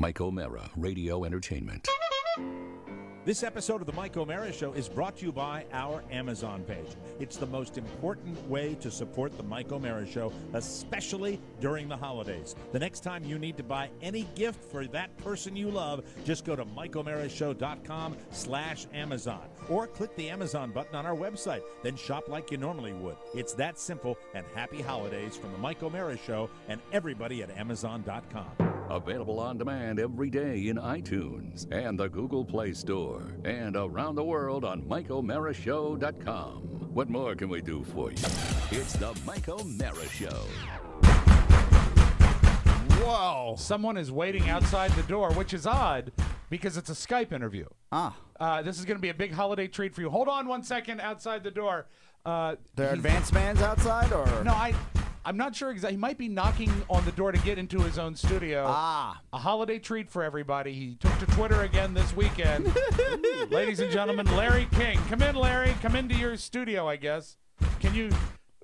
Mike O'Mara, Radio Entertainment. This episode of the Mike O'Mara Show is brought to you by our Amazon page. It's the most important way to support the Mike O'Mara Show, especially during the holidays. The next time you need to buy any gift for that person you love, just go to MikeO'MaraShow.com/Amazon or click the Amazon button on our website. Then shop like you normally would. It's that simple, and happy holidays from the Mike O'Mara Show and everybody at Amazon.com. Available on demand every day in iTunes and the Google Play Store and around the world on MikeO'MaraShow.com. What more can we do for you? It's the Mike O'Mara Show. Whoa. Someone is waiting outside the door, which is odd because it's a Skype interview. This is going to be a big holiday treat for you. Hold on 1 second outside the door. There are advanced mans outside, or? No, I'm not sure exactly. He might be knocking on the door to get into his own studio. A holiday treat for everybody. He took to Twitter again this weekend. Ladies and gentlemen, Larry King. Come in, Larry. Come into your studio, I guess. Can you,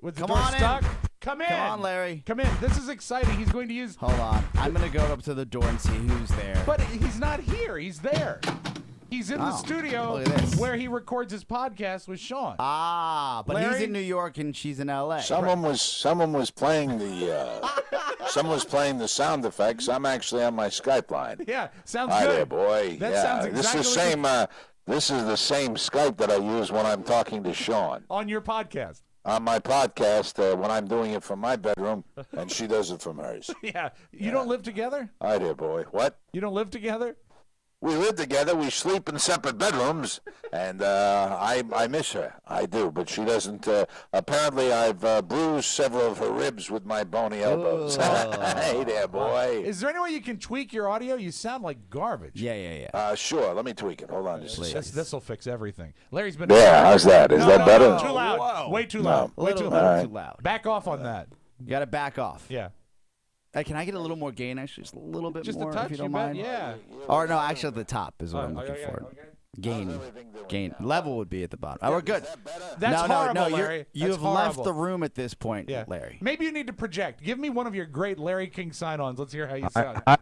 with the door stuck? Come in. Come on, Larry. Come in. This is exciting. He's going to use... Hold on. I'm going to go up to the door and see who's there. But he's not here. He's there. He's in the studio where he records his podcast with Sean. But Larry? He's in New York and she's in L.A. Someone was playing the sound effects. I'm actually on my Skype line. Yeah, sounds Hi good. there, boy. That sounds exactly This is the same Skype that I use when I'm talking to Sean. On your podcast. On my podcast, when I'm doing it from my bedroom, and she does it from hers. Yeah. You don't live together? Hi there, boy. What? You don't live together? We live together. We sleep in separate bedrooms, and I miss her. I do, but she doesn't. Apparently, I've bruised several of her ribs with my bony elbows. Hey there, boy. Is there any way you can tweak your audio? You sound like garbage. Yeah. Sure. Let me tweak it. Hold on just a second. This will fix everything. Larry's been... Yeah, how's that? Is that better? Too loud. Whoa. Way too loud. A Way little too loud. too loud. Back off on that. You got to back off. Yeah. Hey, can I get a little more gain, actually? Just a little bit Just more, a touch, if you don't you bet? mind? Yeah. Or no, actually at the top is what I'm looking for. Okay. Gain. Level would be at the bottom. We're good. That's horrible, no, Larry. You That's have horrible. left the room at this point, Yeah. Larry. Maybe you need to project. Give me one of your great Larry King sign-ons. Let's hear how you sound. Hi,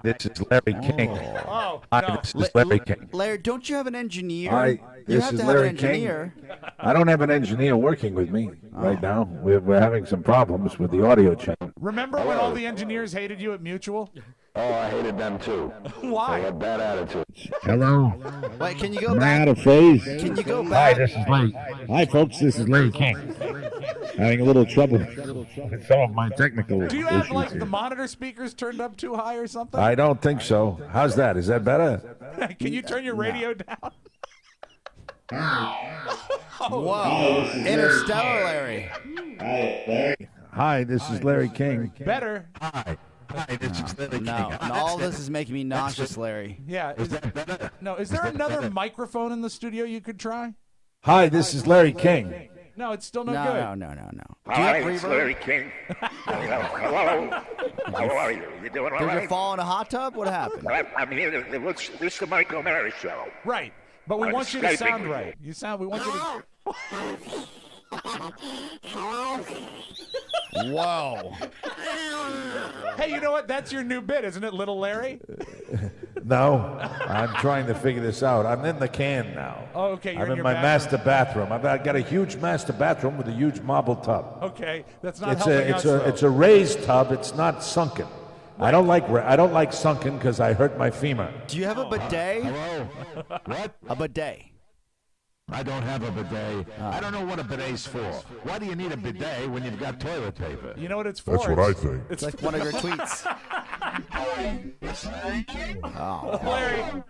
this is Larry King. Oh, Hi, no. this is Larry King. Larry, don't you have an engineer? Hi, You this have is to have Larry an engineer. King. I don't have an engineer working with me right now. We're having some problems with the audio chain. Remember when all the engineers hated you at Mutual? Oh, I hated them too. Why? They had bad attitude. Hello. Wait, can you go Am I back? out of phase? Can you go Hi, back? this is Larry. Hi, folks. This is Larry King. Having a little trouble with some of my technical Do you have, issues like, here. the monitor speakers turned up too high or something? I don't think so. How's that? Is that better? Can you turn your radio down? Whoa. Interstellar, Larry. Hi, this is Larry King. Better. Hi, this is Larry King. No, all this is making me nauseous, Larry. Yeah. Is there another microphone in the studio you could try? Hi, this is Larry King. No, it's still no good. No. Do you Hi, have it's reverb? Larry King. Hello. How are you? You doing all Did you right? fall in a hot tub? What happened? I'm here. This is the Mike O'Mara Show. Right. But we I'm want you to Skyping sound with right. We want you to... Whoa. Hey, you know what? That's your new bit, isn't it, Little Larry? No, I'm trying to figure this out. I'm in the can now. Oh, okay. You're I'm in your my bathroom. master bathroom. I've got a huge master bathroom with a huge marble tub. Okay, that's not It's helping us, though. a raised tub. It's not sunken. I don't like sunken because I hurt my femur. Do you have a bidet? Hello. What? A bidet. I don't have a bidet. I don't know what a bidet's for. Why do you need a bidet when you've got toilet paper? You know what it's for? That's what I think. It's like one of your tweets. Larry.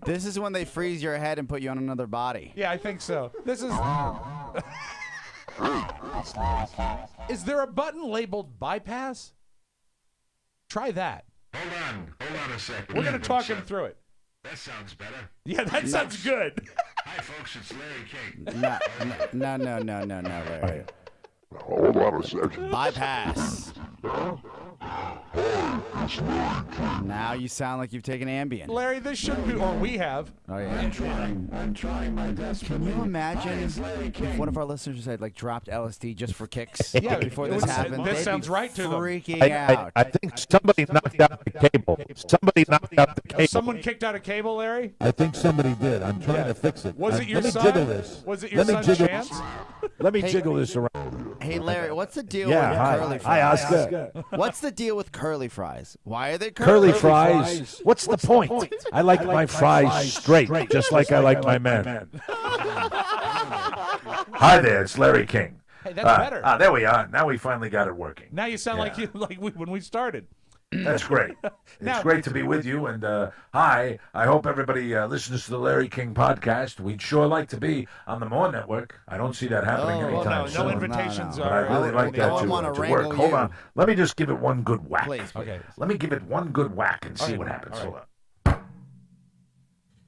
This is when they freeze your head and put you on another body. Yeah, I think so. This is... Is there a button labeled bypass? Try that. Hold on a second. We're going to talk him through it. That sounds better. Yeah, that sounds good. Hi, folks. It's Larry King. No, Larry. Hold on a second. Bypass. Now you sound like you've taken Ambien. Larry, this shouldn't be, or we have. Oh, yeah. I'm trying my best. Can you imagine if one of our listeners had like dropped LSD just for kicks? Yeah, before it this would- happened. this They'd sounds be right to them. freaking out. I think somebody knocked out the cable. Somebody knocked out the cable. Someone kicked out a cable, Larry? I think somebody did. I'm trying to fix it. Was it your Let me son? jiggle this. Was it your Let me son, jiggle Chance? this. Let me jiggle this around. Hey, Larry, what's the deal Yeah, with hi. curly Hi, fries? Oscar. What's the deal with curly fries? Why are they Curly fries. What's the point? I like my fries straight, just like I like my men. Hi there, it's Larry King. Hey, that's better. There we are. Now we finally got it working. Now you sound like when we started. That's great. Now- It's great to be with you. And hi, I hope everybody listens to the Larry King podcast. We'd sure like to be on the More Network. I don't see that happening Well, anytime no soon. invitations No. But I are. really like that I to wanna work. wrangle Hold you. on. Let me just give it one good whack. Please. Okay. Let me give it one good whack and see right, what happens. all right. Hold on.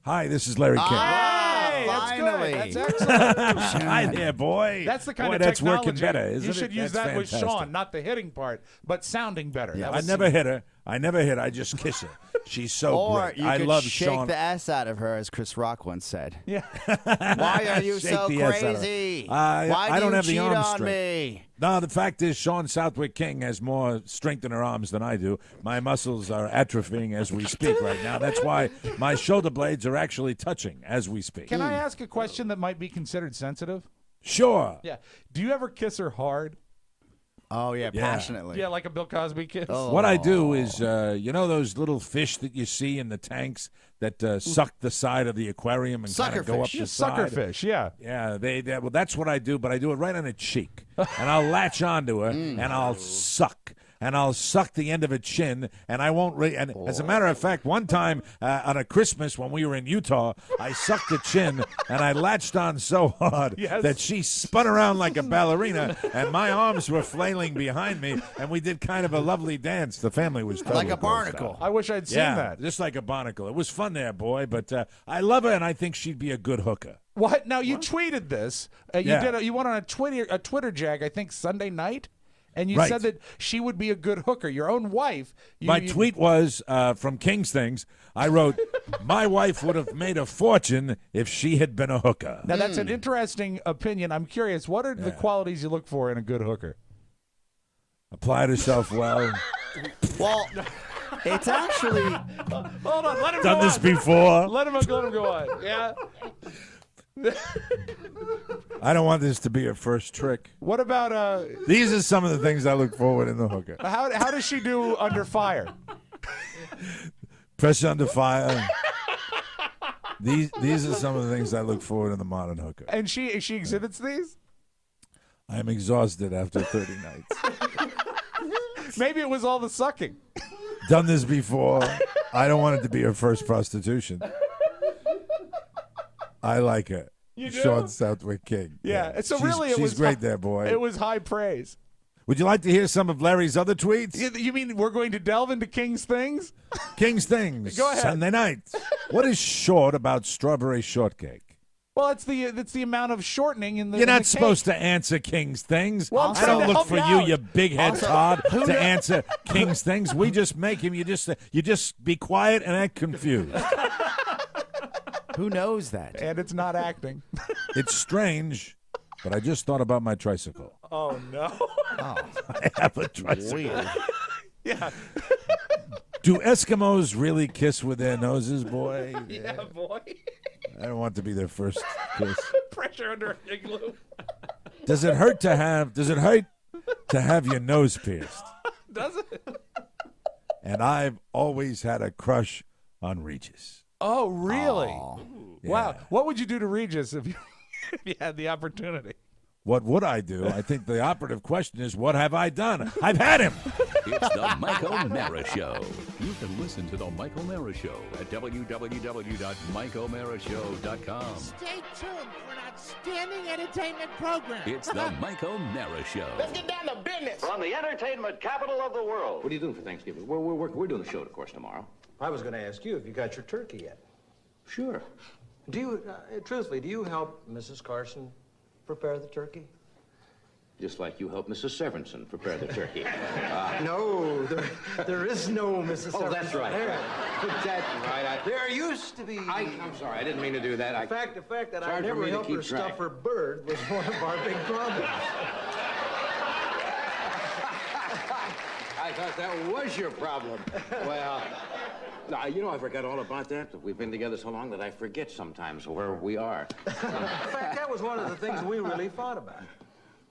Hi, this is Larry King. Hey, that's finally. good. That's excellent. Hi there, boy. That's the kind Boy, of that's technology. working better, isn't you it? should use That's that with fantastic. Sean, not the hitting part, but sounding better. Yeah. That I was- never hit her. I just kiss her. She's so Or great. you I could love shake Sean. the ass out of her, as Chris Rock once said. Yeah. Why are you Shake so the ass out of her. crazy? I Why do don't you have the cheat arm on strength. me? No, the fact is, Sean Southwick King has more strength in her arms than I do. My muscles are atrophying as we speak right now. That's why my shoulder blades are actually touching as we speak. Can I ask a question that might be considered sensitive? Sure. Yeah. Do you ever kiss her hard? Oh, yeah, Yeah. passionately. Yeah, like a Bill Cosby kiss? Oh. What I do is, you know those little fish that you see in the tanks that suck the side of the aquarium and kind of go up Suckerfish. the Just side? suckerfish, yeah. Yeah, well, that's what I do, but I do it right on her cheek. And I'll latch onto her, and I'll suck. And I'll suck the end of her chin, and I won't. And as a matter of fact, one time on a Christmas when we were in Utah, I sucked the chin, and I latched on so hard Yes. that she spun around like a ballerina, and my arms were flailing behind me, and we did kind of a lovely dance. The family was totally Like a grossed barnacle. out. I wish I'd seen Yeah, that. just like a barnacle. It was fun there, boy, but I love her, and I think she'd be a good hooker. What? Now, you tweeted this. You Yeah. you went on a Twitter jag, I think, Sunday night, and you Right. said that she would be a good hooker. Your own wife. My tweet was from King's Things. I wrote, "My wife would have made a fortune if she had been a hooker." Now, that's an interesting opinion. I'm curious, what are the qualities you look for in a good hooker? Applied herself well. Well, it's actually... Hold on, let him Done go this on. before. Let him go on. Yeah. I don't want this to be her first trick. What about These are some of the things I look forward in the hooker. how does she do under fire? Pressure under fire. These are some of the things I look forward in the modern hooker. And she exhibits these? I am exhausted after 30 nights. Maybe it was all the sucking. Done this before. I don't want it to be her first prostitution. I like her. You do? Sean Southwick King. Yeah. So really, it she's was great there, boy. It was high praise. Would you like to hear some of Larry's other tweets? You mean we're going to delve into King's things? King's Things. Go ahead. Sunday night. What is short about strawberry shortcake? Well, it's the amount of shortening in the. You're in not the supposed cake. to answer King's Things. Well, I'm I trying don't to look help for you you, out. you big head Todd, to answer King's Things. We just make him. You just be quiet and act confused. Who knows that? And it's not acting. It's strange, but I just thought about my tricycle. Oh no. I have a tricycle. Weird. Yeah. Do Eskimos really kiss with their noses, boy? Yeah, boy. I don't want to be their first kiss. Pressure under a igloo. Does it hurt to have your nose pierced? Does it? And I've always had a crush on Regis. Oh, really? Wow. Yeah. What would you do to Regis if you had the opportunity? What would I do? I think the operative question is, what have I done? I've had him. It's the Mike O'Mara Show. You can listen to the Mike O'Mara Show at www.mikeomarashow.com. Stay tuned for an outstanding entertainment program. It's the Mike O'Mara Show. Let's get down to business. From the entertainment capital of the world. What are you doing for Thanksgiving? We're doing the show, of course, tomorrow. I was going to ask you if you got your turkey yet. Sure. Do you, truthfully, do you help Mrs. Carson prepare the turkey? Just like you helped Mrs. Severinsen prepare the turkey. No, there is no Mrs. Oh, that's right. There. That's right. There used to be. I'm sorry. I didn't mean to do that. The fact that Hard I for never me to helped keep her track. stuff her bird was one of our big problems. I thought that was your problem. Well, now, I forgot all about that. We've been together so long that I forget sometimes where we are. In fact, that was one of the things we really thought about.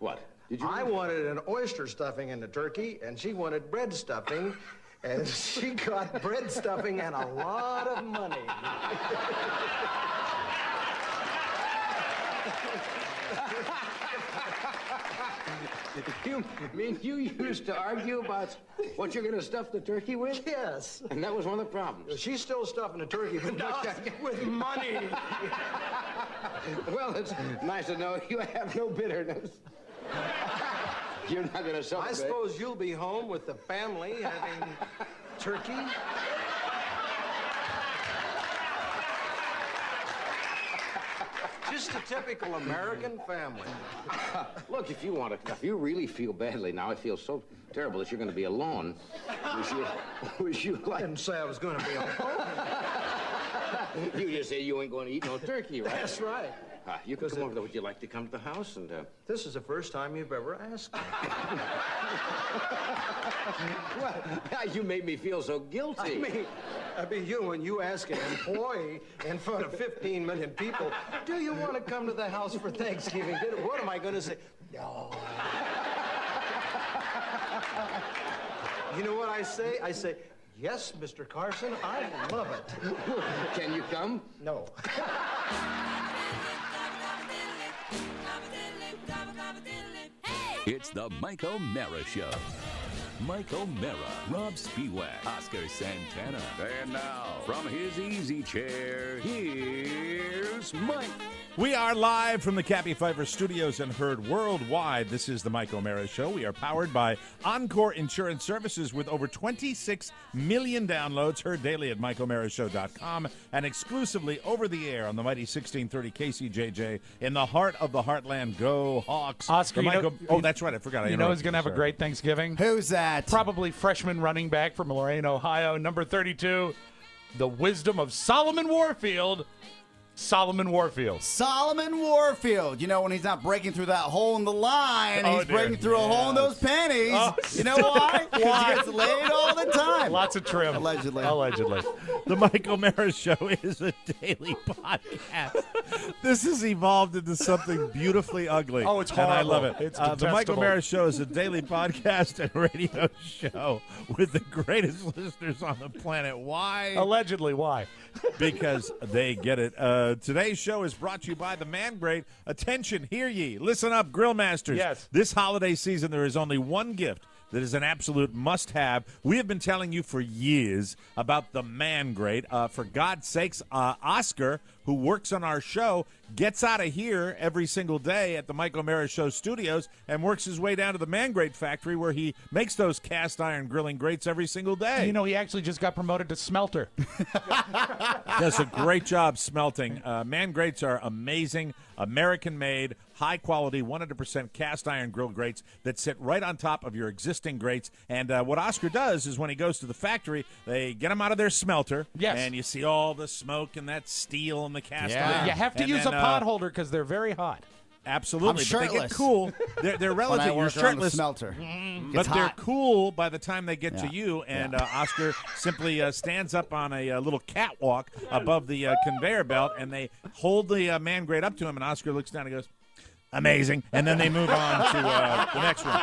What? Did you? I wanted an oyster stuffing in the turkey, and she wanted bread stuffing, and she got bread stuffing and a lot of money. You mean you used to argue about what you're going to stuff the turkey with? Yes. And that was one of the problems. She's still stuffing the turkey, but not with money. Well, it's nice to know you have no bitterness. You're not going to celebrate. I suppose you'll be home with the family having turkey. Just a typical American family. Look, if you really feel badly now, I feel so terrible that you're going to be alone. Would you like? I didn't say I was going to be alone. You just say you ain't going to eat no turkey, right? That's right. You could come over there. Would you like to come to the house and? This is the first time you've ever asked me. Well, you made me feel so guilty. I mean, you when you ask an employee in front of 15 million people, do you want to come to the house for Thanksgiving dinner? What am I going to say? No. You know what I say? I say, yes, Mr. Carson, I love it. Can you come? No. It's the Mike O'Mara Show. Mike O'Mara, Rob Spiewak, Oscar Santana. And now, from his easy chair, here's Mike. We are live from the Cappy Pfeiffer Studios and heard worldwide. This is the Mike O'Mara Show. We are powered by Encore Insurance Services with over 26 million downloads, heard daily at MikeO'MaraShow.com and exclusively over the air on the mighty 1630 KCJJ in the heart of the heartland. Go Hawks. Oscar, that's right. I forgot. You know who's going to have a great Thanksgiving? Who's that? Probably freshman running back from Lorain, Ohio, number 32, the wisdom of Solomon Warfield. Solomon Warfield. Solomon Warfield. You know, when he's not breaking through that hole in the line, he's breaking through a hole in those panties. Oh, you know why? Because he gets laid all the time. Lots of trim. Allegedly. The Mike O'Mara Show is a daily podcast. This has evolved into something beautifully ugly. Oh, it's and I horrible. love it. It's the Mike detestable. O'Mara Show is a daily podcast and radio show with the greatest listeners on the planet. Why? Allegedly, why? Because they get it. Today's show is brought to you by the Man Great. Attention, hear ye. Listen up, Grill Masters. Yes. This holiday season, there is only one gift that is an absolute must-have. We have been telling you for years about the Man Great. For God's sakes, Oscar, who works on our show, gets out of here every single day at the Mike O'Mara Show studios and works his way down to the Man Great factory where he makes those cast iron grilling grates every single day. You know, he actually just got promoted to smelter. Does a great job smelting. Man Grates are amazing, American-made, high-quality, 100% cast iron grill grates that sit right on top of your existing grates. And what Oscar does is when he goes to the factory, they get them out of their smelter. Yes. And you see all the smoke and that steel and the cast Yeah. iron. You have to And use then, a pot holder because they're very hot. Absolutely. I'm But they shirtless. get cool. They're When I relative. You're work around the shirtless. smelter. But It's they're hot. cool by the time they get to Yeah. you, and Oscar simply stands up on a little catwalk above the conveyor belt, and they hold the Man Grate up to him, and Oscar looks down and goes, amazing, and then they move on to the next one.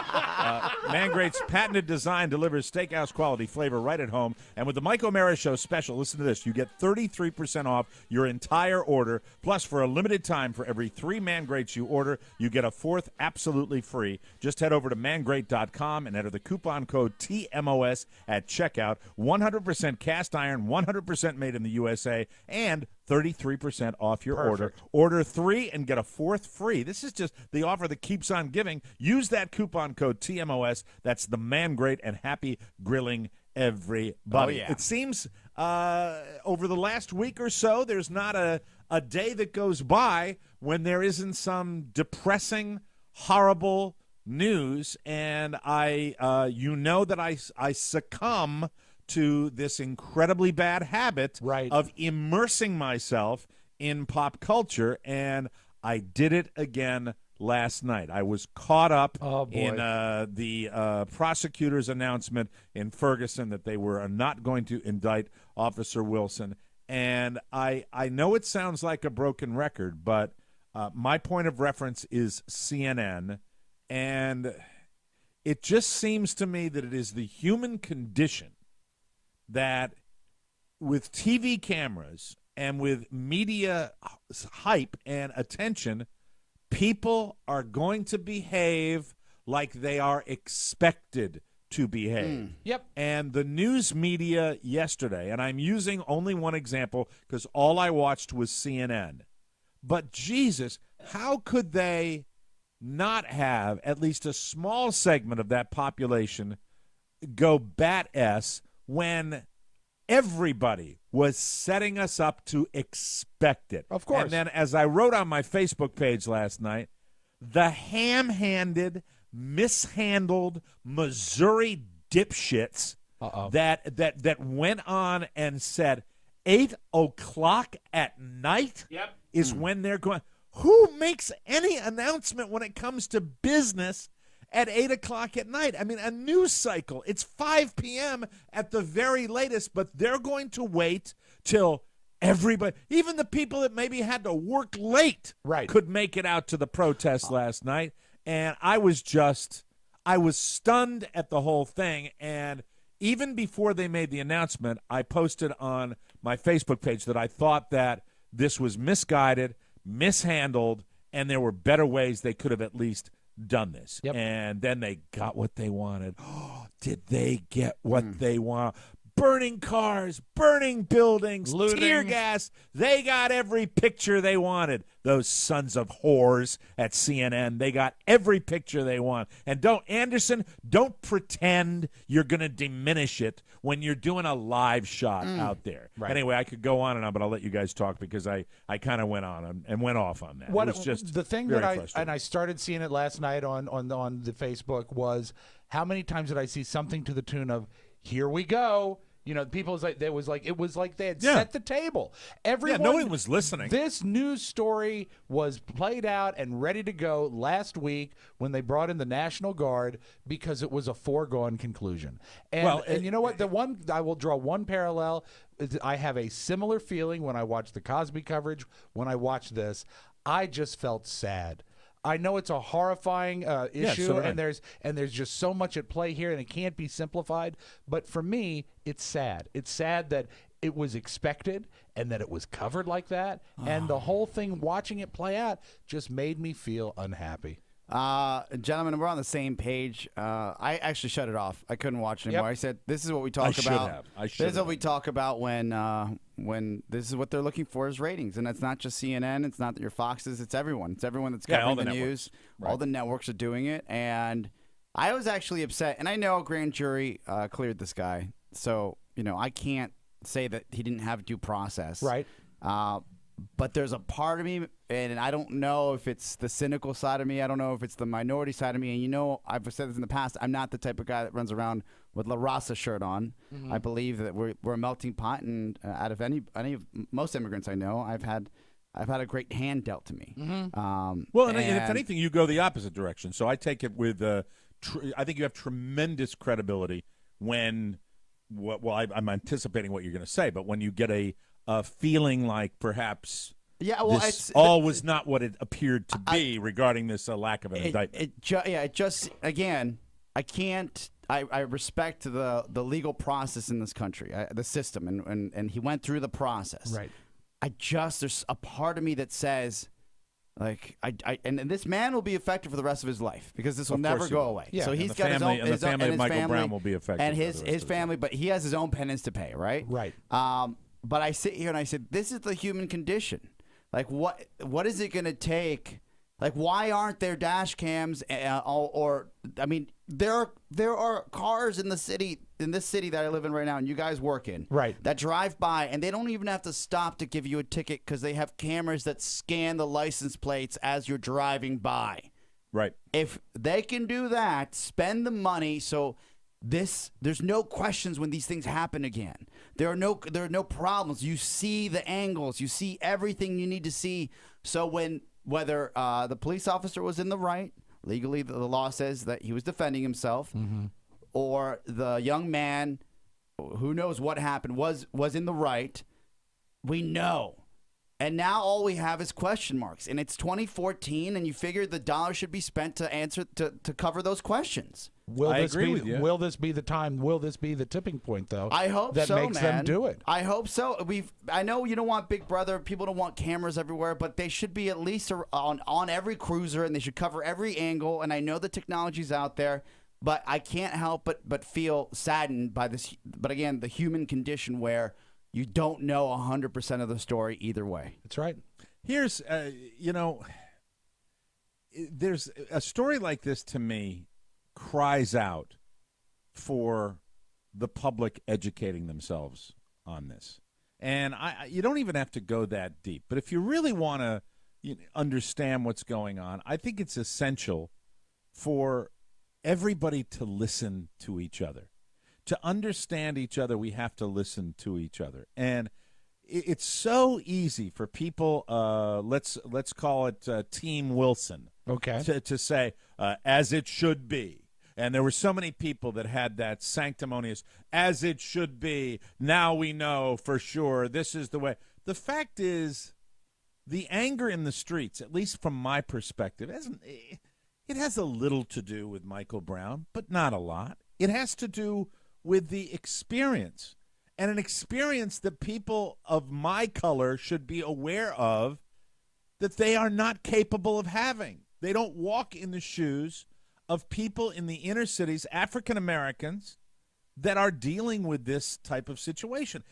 Man Grate's patented design delivers steakhouse quality flavor right at home, and with the Mike O'Mara Show special, listen to this, you get 33% off your entire order, plus for a limited time for every 3 Man Grates you order, you get a 4th absolutely free. Just head over to mangrate.com and enter the coupon code TMOS at checkout. 100% cast iron, 100% made in the USA, and 33% off your order. Order 3 and get a 4th free. This is just the offer that keeps on giving. Use that coupon code TMOS. That's the Man Great, and happy grilling, everybody. Oh, yeah. It seems over the last week or so, there's not a day that goes by when there isn't some depressing, horrible news, and I you know that I succumb to this incredibly bad habit of immersing myself in pop culture, and I did it again last night. I was caught up in the prosecutor's announcement in Ferguson that they were not going to indict Officer Wilson. And I know it sounds like a broken record, but my point of reference is CNN. And it just seems to me that it is the human condition that with TV cameras and with media hype and attention, people are going to behave like they are expected to behave. Yep. And the news media yesterday, and I'm using only one example because all I watched was CNN, but Jesus, how could they not have at least a small segment of that population go bat-ass when everybody was setting us up to expect it? Of course. And then, as I wrote on my Facebook page last night, the ham-handed, mishandled Missouri dipshits that went on and said 8 o'clock at night is when they're going. Who makes any announcement when it comes to business at 8 o'clock at night? I mean, a news cycle, it's 5 p.m. at the very latest, but they're going to wait till everybody, even the people that maybe had to work late, could make it out to the protest last night. And I was stunned at the whole thing. And even before they made the announcement, I posted on my Facebook page that I thought that this was misguided, mishandled, and there were better ways they could have at least done this. And then they got what they wanted. Oh, did they get what they want? Burning cars, burning buildings, looting, tear gas. They got every picture they wanted. Those sons of whores at CNN, they got every picture they want. And don't pretend you're going to diminish it when you're doing a live shot out there. Anyway, I could go on and on, but I'll let you guys talk because I kind of went on and went off on that. What, it was just the thing very that frustrating. I started seeing it last night on the Facebook was how many times did I see something to the tune of "Here we go." You know, it was like they had set the table. Everyone, nobody was listening. This news story was played out and ready to go last week when they brought in the National Guard because it was a foregone conclusion. And, and you know what? I will draw one parallel. I have a similar feeling when I watched the Cosby coverage. When I watched this, I just felt sad. I know it's a horrifying issue, and there's just so much at play here, and it can't be simplified. But for me, it's sad. It's sad that it was expected and that it was covered like that, and the whole thing, watching it play out, just made me feel unhappy. Gentlemen, we're on the same page. I actually shut it off. I couldn't watch it anymore. I said, "This is what we talk about. This is what we talk about when this is what they're looking for is ratings, and it's not just CNN. It's not your Foxes. It's everyone. It's everyone that's covering the news. All the networks are doing it, and I was actually upset. And I know grand jury cleared this guy, so I can't say that he didn't have due process. Right. But there's a part of me, and I don't know if it's the cynical side of me. I don't know if it's the minority side of me. And I've said this in the past. I'm not the type of guy that runs around with La Raza shirt on. I believe that we're a melting pot, and out of most immigrants I know, I've had a great hand dealt to me. And if anything, you go the opposite direction. So I take it with I think you have tremendous credibility when. I'm anticipating what you're going to say, but when you get a feeling like perhaps this was not what it appeared to be regarding this lack of an indictment. Again, I can't. I respect the legal process in this country, the system, and he went through the process. Right. There's a part of me that says, like, and this man will be affected for the rest of his life because this will never go away. Yeah. So And he's the got family, his own, and the family of Michael Brown will be affected, and for the rest his of family, but he has his own penance to pay. Right. Right. But I sit here and I said, this is the human condition. Like, what is it going to take? Like, why aren't there dash cams? There are cars in this city that I live in right now, and you guys work in, that drive by, and they don't even have to stop to give you a ticket because they have cameras that scan the license plates as you're driving by. Right. If they can do that, spend the money so there's no questions when these things happen again. There are no problems. You see the angles. You see everything you need to see. So whether the police officer was in the right, legally the law says that he was defending himself, or the young man, who knows what happened, was in the right, we know. And now all we have is question marks. And it's 2014, and you figure the dollar should be spent to answer to cover those questions. Will this be the time? Will this be the tipping point, though? I hope that so, makes them do it. I hope so. I know you don't want Big Brother. People don't want cameras everywhere, but they should be at least on every cruiser, and they should cover every angle. And I know the technology's out there, but I can't help but feel saddened by this. But again, the human condition where you don't know 100% of the story either way. That's right. Here's, there's a story like this to me cries out for the public educating themselves on this. And you don't even have to go that deep. But if you really want to understand what's going on, I think it's essential for everybody to listen to each other. To understand each other, we have to listen to each other. And it's so easy for people, let's call it Team Wilson, to say, as it should be. And there were so many people that had that sanctimonious, as it should be, now we know for sure, this is the way. The fact is, the anger in the streets, at least from my perspective, it has a little to do with Michael Brown, but not a lot. It has to do with the experience, and an experience that people of my color should be aware of, that they are not capable of having. They don't walk in the shoes of people in the inner cities, African Americans, that are dealing with this type of situation.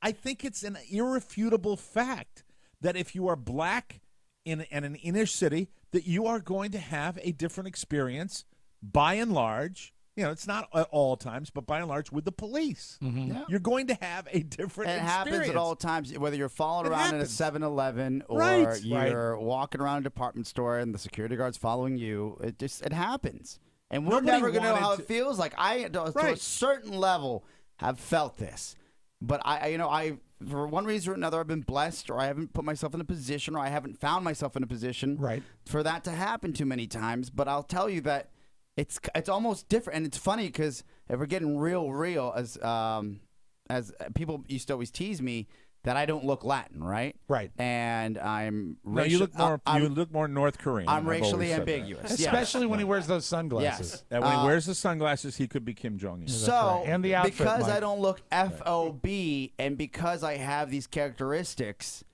I think it's an irrefutable fact that if you are black in an inner city, that you are going to have a different experience by and large. It's not at all times, but by and large with the police. Yeah. You're going to have a different experience. It happens at all times, whether you're following around in a 7-Eleven or you're walking around a department store and the security guard's following you. It happens. And we're never going to know how it feels. Like to a certain level, have felt this. But I for one reason or another, I've been blessed, or I haven't put myself in a position, or I haven't found myself in a position for that to happen too many times. But I'll tell you that it's almost different, and it's funny because if we're getting real, as people used to always tease me that I don't look Latin, right? Right. And you look more North Korean. I'm racially ambiguous, especially when he wears those sunglasses. Yes. And when he wears the sunglasses, he could be Kim Jong-un. So, and the outfit, because Mike. I don't look FOB, and because I have these characteristics,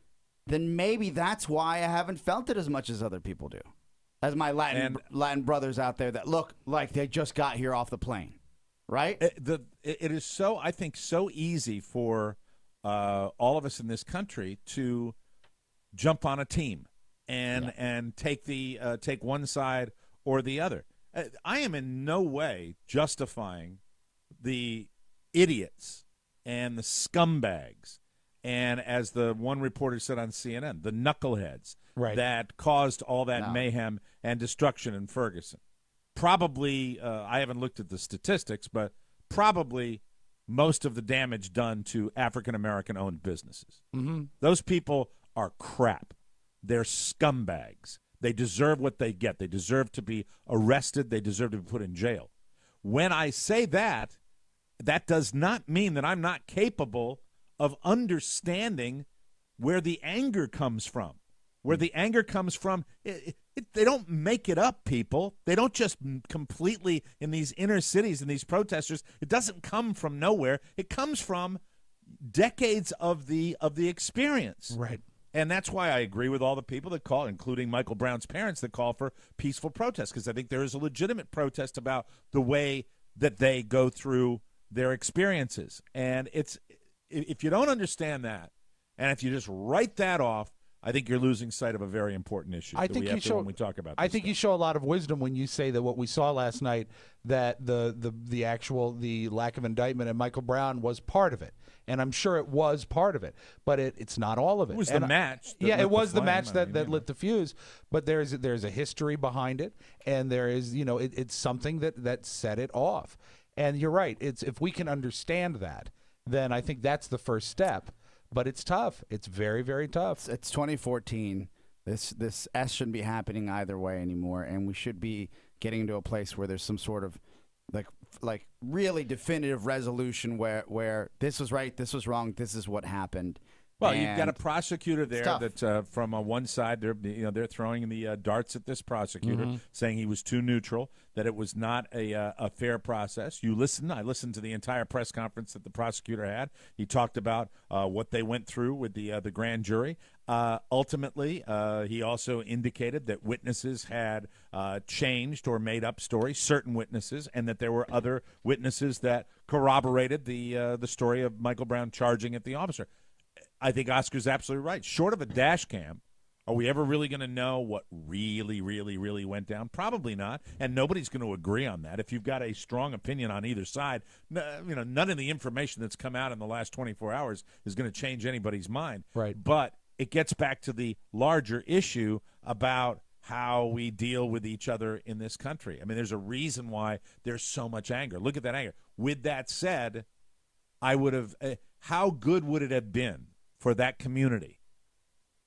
then maybe that's why I haven't felt it as much as other people do. As my Latin brothers out there that look like they just got here off the plane, right? It is so, I think, so easy for all of us in this country to jump on a team and take one side or the other. I am in no way justifying the idiots and the scumbags, and as the one reporter said on CNN, the knuckleheads that caused all that mayhem and destruction in Ferguson. Probably, I haven't looked at the statistics, but probably most of the damage done to African-American-owned businesses. Mm-hmm. Those people are crap. They're scumbags. They deserve what they get. They deserve to be arrested. They deserve to be put in jail. When I say that, that does not mean that I'm not capable of understanding where the anger comes from. Where the anger comes from, they don't make it up, people. They don't just completely, in these inner cities and these protesters, it doesn't come from nowhere. It comes from decades of the experience. Right. And that's why I agree with all the people that call, including Michael Brown's parents, that call for peaceful protest, because I think there is a legitimate protest about the way that they go through their experiences. And if you don't understand that, and if you just write that off, I think you're losing sight of a very important issue that we have to when we talk about this. I think you show a lot of wisdom when you say that what we saw last night, that the lack of indictment and Michael Brown was part of it. And I'm sure it was part of it, but it's not all of it. It was the match. Yeah, it was the match that lit the fuse. But there's a history behind it, and there is it's something that set it off. And you're right. It's if we can understand that, then I think that's the first step. But it's tough. It's very, very tough. It's 2014. This S shouldn't be happening either way anymore, and we should be getting to a place where there's some sort of like really definitive resolution where this was right, this was wrong, this is what happened. Well, you've got a prosecutor there that from one side they're throwing the darts at this prosecutor, saying he was too neutral, that it was not a fair process. I listened to the entire press conference that the prosecutor had. He talked about what they went through with the grand jury. Ultimately, he also indicated that witnesses had changed or made up stories, certain witnesses, and that there were other witnesses that corroborated the story of Michael Brown charging at the officer. I think Oscar's absolutely right. Short of a dash cam, are we ever really going to know what really, really, really went down? Probably not, and nobody's going to agree on that. If you've got a strong opinion on either side, none of the information that's come out in the last 24 hours is going to change anybody's mind. Right. But it gets back to the larger issue about how we deal with each other in this country. I mean, there's a reason why there's so much anger. Look at that anger. With that said, I would have how good would it have been for that community,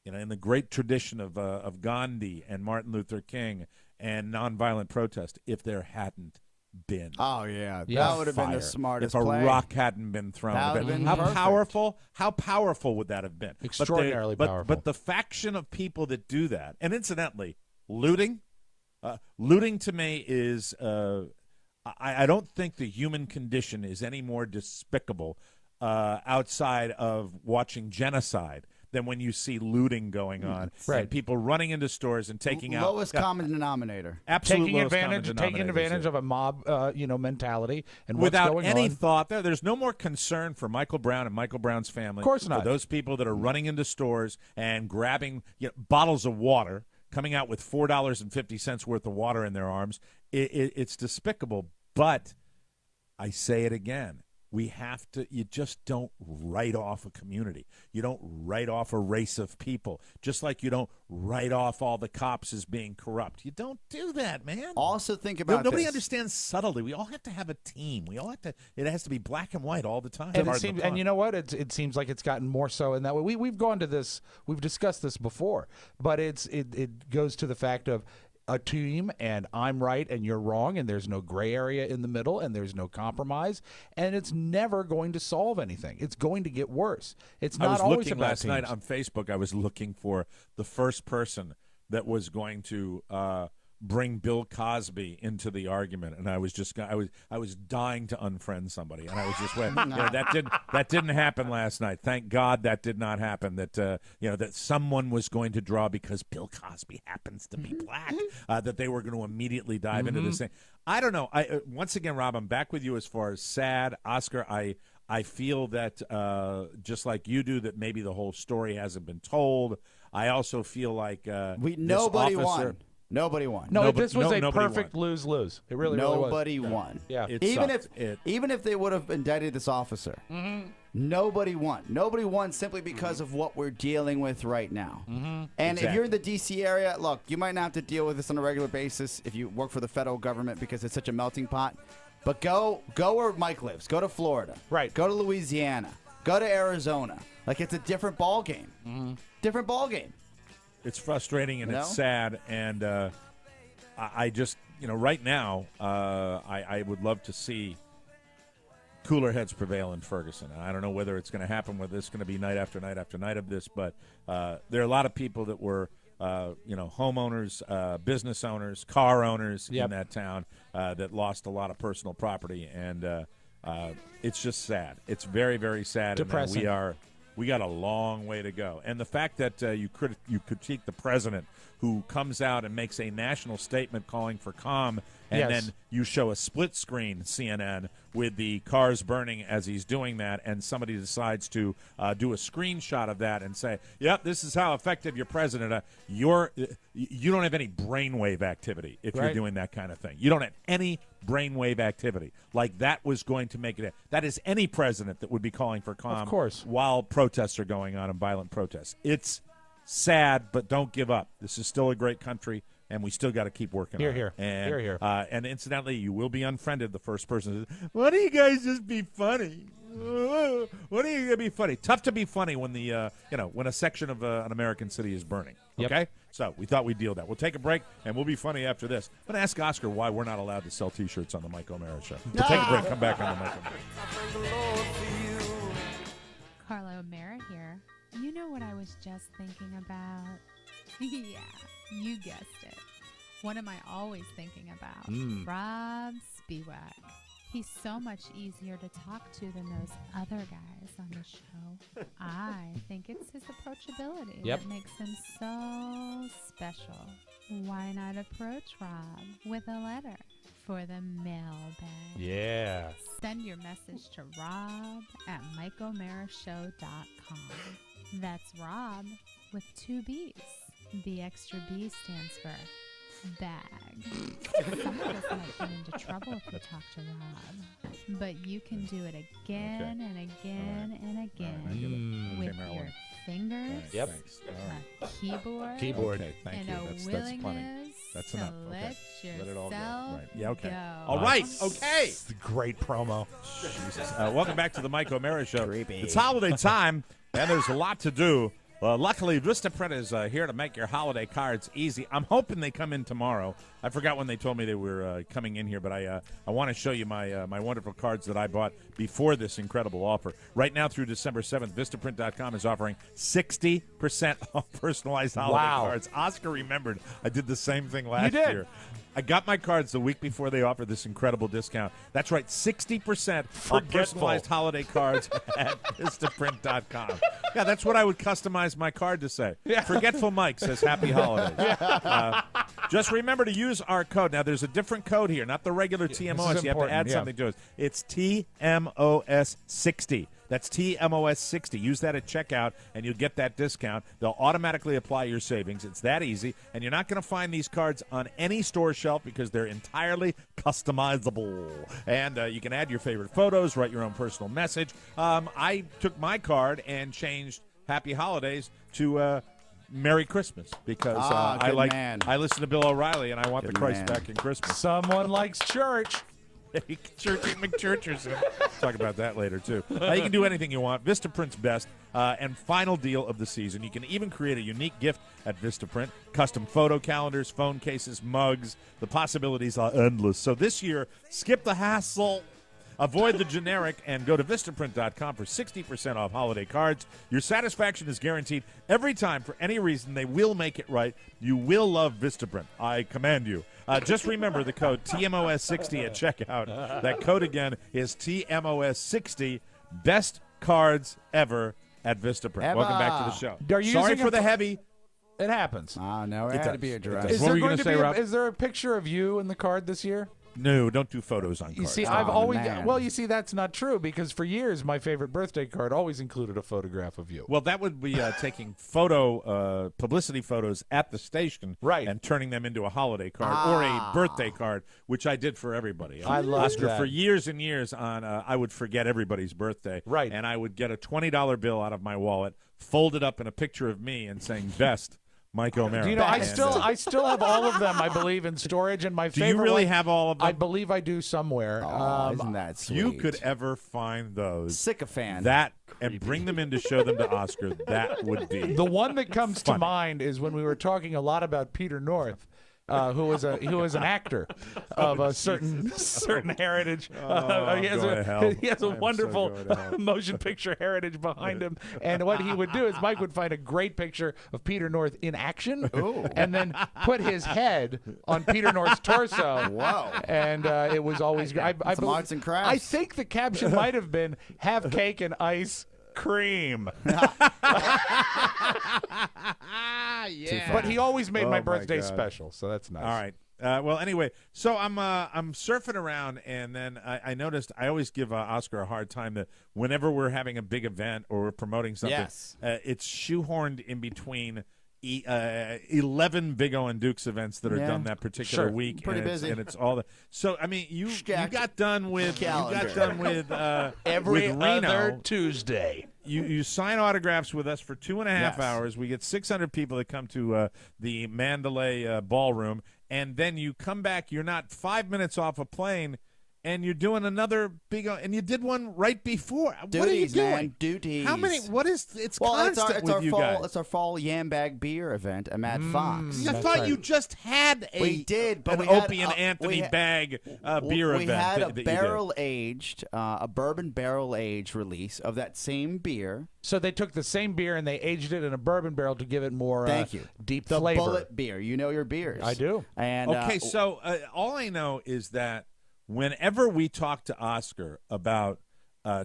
in the great tradition of Gandhi and Martin Luther King and nonviolent protest, if there hadn't been. Oh yeah, that would have been the smartest if a play. rock hadn't been thrown. That would have been how perfect. powerful would that have been? Extraordinarily powerful. But the faction of people that do that, and incidentally, looting to me is. I don't think the human condition is any more despicable outside of watching genocide than when you see looting going on, and people running into stores and taking out lowest common denominator. Absolute taking advantage of a mob, mentality, and without what's going any on. thought. There's no more concern for Michael Brown and Michael Brown's family. Of course not. For those people that are running into stores and grabbing bottles of water, coming out with $4.50 worth of water in their arms. It's despicable. But I say it again. You just don't write off a community. You don't write off a race of people, just like you don't write off all the cops as being corrupt. You don't do that, man. Also think about Nobody this. understands subtlety. We all have to have a team. It has to be black and white all the time. And you know what? It seems like it's gotten more so in that way. We've gone to this. We've discussed this before, but it goes to the fact of a team, and I'm right and you're wrong, and there's no gray area in the middle, and there's no compromise, and it's never going to solve anything. It's going to get worse. It's not always about last teams. night on Facebook. I was looking for the first person that was going to bring Bill Cosby into the argument, and I was dying to unfriend somebody, and I was just waiting. That didn't happen last night. Thank God that did not happen. That that someone was going to draw because Bill Cosby happens to be black. That they were going to immediately dive into this thing. I don't know. Once again, Rob, I'm back with you as far as sad. Oscar, I feel that just like you do, that maybe the whole story hasn't been told. I also feel like nobody won. Nobody won. No, this was a perfect lose-lose. It really was. Nobody won. Yeah. Even if they would have indicted this officer, nobody won. Nobody won simply because of what we're dealing with right now. And if you're in the D.C. area, look, you might not have to deal with this on a regular basis if you work for the federal government because it's such a melting pot. But go where Mike lives. Go to Florida. Right. Go to Louisiana. Go to Arizona. Like, it's a different ball game. Different ball game. It's frustrating and it's sad, and I just, right now, I would love to see cooler heads prevail in Ferguson. I don't know whether it's going to happen, whether it's going to be night after night after night of this, but there are a lot of people that were, homeowners, business owners, car owners in that town that lost a lot of personal property, and it's just sad. It's very, very sad. Depressing. And we are we got a long way to go. And the fact that you critique the president who comes out and makes a national statement calling for calm, and then you show a split screen CNN with the cars burning as he's doing that, and somebody decides to do a screenshot of that and say, yep, this is how effective your president. You don't have any brainwave activity if you're doing that kind of thing. You don't have any brainwave activity. Like that was going to make it. That is any president that would be calling for calm, of course, while protests are going on and violent protests. It's sad, but don't give up. This is still a great country, and we still got to keep working on it. And, and incidentally, you will be unfriended. The first person says, why don't you guys just be funny? What are you gonna be funny? Tough to be funny when the when a section of an American city is burning. Okay, so we thought we'd deal with that. We'll take a break and we'll be funny after this. I'm gonna ask Oscar why we're not allowed to sell T-shirts on the Mike O'Mara Show. We'll take a break. Come back on the Mike O'Mara. Carla O'Mara here. You know what I was just thinking about? Yeah, you guessed it. What am I always thinking about? Rob Spiewak. He's so much easier to talk to than those other guys on the show. I think it's his approachability that makes him so special. Why not approach Rob with a letter for the mailbag? Yeah. Send your message to Rob at MikeO'MaraShow.com. That's Rob with 2 B's. The extra B stands for bag. Some of us might get into trouble if we talk to Rob, but you can do it again and again and again with your fingers, a keyboard, Okay, thank and you. a willingness That's to enough. let Let it all go. yourself Right. Yeah, okay. go. All right, okay. It's a great promo. Jesus. Welcome back to the Mike O'Mara Show. Creepy. It's holiday time, and there's a lot to do. Luckily, Vistaprint is here to make your holiday cards easy. I'm hoping they come in tomorrow. I forgot when they told me they were coming in here, but I want to show you my my wonderful cards that I bought before this incredible offer. Right now through December 7th, Vistaprint.com is offering 60% off personalized holiday cards. Oscar remembered I did the same thing last year. I got my cards the week before they offered this incredible discount. That's right, 60% off personalized holiday cards at Vistaprint.com. Yeah, that's what I would customize my card to say. Forgetful Mike says Happy Holidays. Just remember to use our code. Now, there's a different code here, not the regular TMOS. You have to add something to it. It's TMOS60. That's TMOS60. Use that at checkout, and you'll get that discount. They'll automatically apply your savings. It's that easy. And you're not going to find these cards on any store shelf because they're entirely customizable. And you can add your favorite photos, write your own personal message. I took my card and changed Happy Holidays to Merry Christmas because I listen to Bill O'Reilly, and I want the Christ back in Christmas. Someone likes church. Churchy McChurcherson. Talk about that later, too. You can do anything you want. Vistaprint's best and final deal of the season. You can even create a unique gift at Vistaprint. Custom photo calendars, phone cases, mugs. The possibilities are endless. So this year, skip the hassle. Avoid the generic and go to Vistaprint.com for 60% off holiday cards. Your satisfaction is guaranteed every time. For any reason, they will make it right. You will love Vistaprint. I command you. Just remember the code TMOS60 at checkout. That code again is TMOS60. Best cards ever at Vistaprint. Welcome back to the show. Sorry for the heavy. It happens. No, it had to be addressed. What were you going to say, Rob? Is there a picture of you in the card this year? No, don't do photos on cards. You see, I've always you see that's not true because for years my favorite birthday card always included a photograph of you. Well, that would be taking publicity photos at the station, and turning them into a holiday card or a birthday card, which I did for everybody. I love Oscar that. for years and years on. I would forget everybody's birthday, and I would get a $20 bill out of my wallet, fold it up in a picture of me, and saying "Best." Mike O'Mara. Do you know, I still have all of them, I believe, in storage. And my favorite. Do you really have all of them? I believe I do somewhere. Isn't that sweet? You could ever find those. Sycophant. And bring them in to show them to Oscar. That would be the one that comes to mind is when we were talking a lot about Peter North. Who was an actor of a certain heritage. He has a wonderful motion picture heritage behind him. And what he would do is Mike would find a great picture of Peter North in action, and then put his head on Peter North's torso. Whoa! And it was always arts and crafts. I think the caption might have been "Have cake and ice." cream. Yeah. But he always made my Oh, birthday God. special, so that's nice. All right. Well, anyway, so I'm surfing around, and then I noticed I always give Oscar a hard time that whenever we're having a big event or we're promoting something, Yes. It's shoehorned in between 11 Big O and Dukes events that are done that particular Sure. week. Pretty and busy. And it's all the. So I mean, you got done with Calendar. Every with Reno. other Tuesday. You sign autographs with us for 2.5 Yes. hours. We get 600 people that come to the Mandalay Ballroom, and then you come back. You're not 5 minutes off a plane, and you're doing another big. And you did one right before. Duties, what are you doing? man. Duties. How many? What is? It's Well, constant it's with our you fall. guys. It's our fall yam bag beer event at Mad Fox. I thought you just had a. We did, but an we had, Opie and Anthony we had- bag beer we event. had that a you did. barrel-aged, a bourbon barrel-aged release of that same beer. So they took the same beer and they aged it in a bourbon barrel to give it more Thank you. deep The flavor. Bullet beer. You know your beers. I do. And Okay, so all I know is that whenever we talk to Oscar about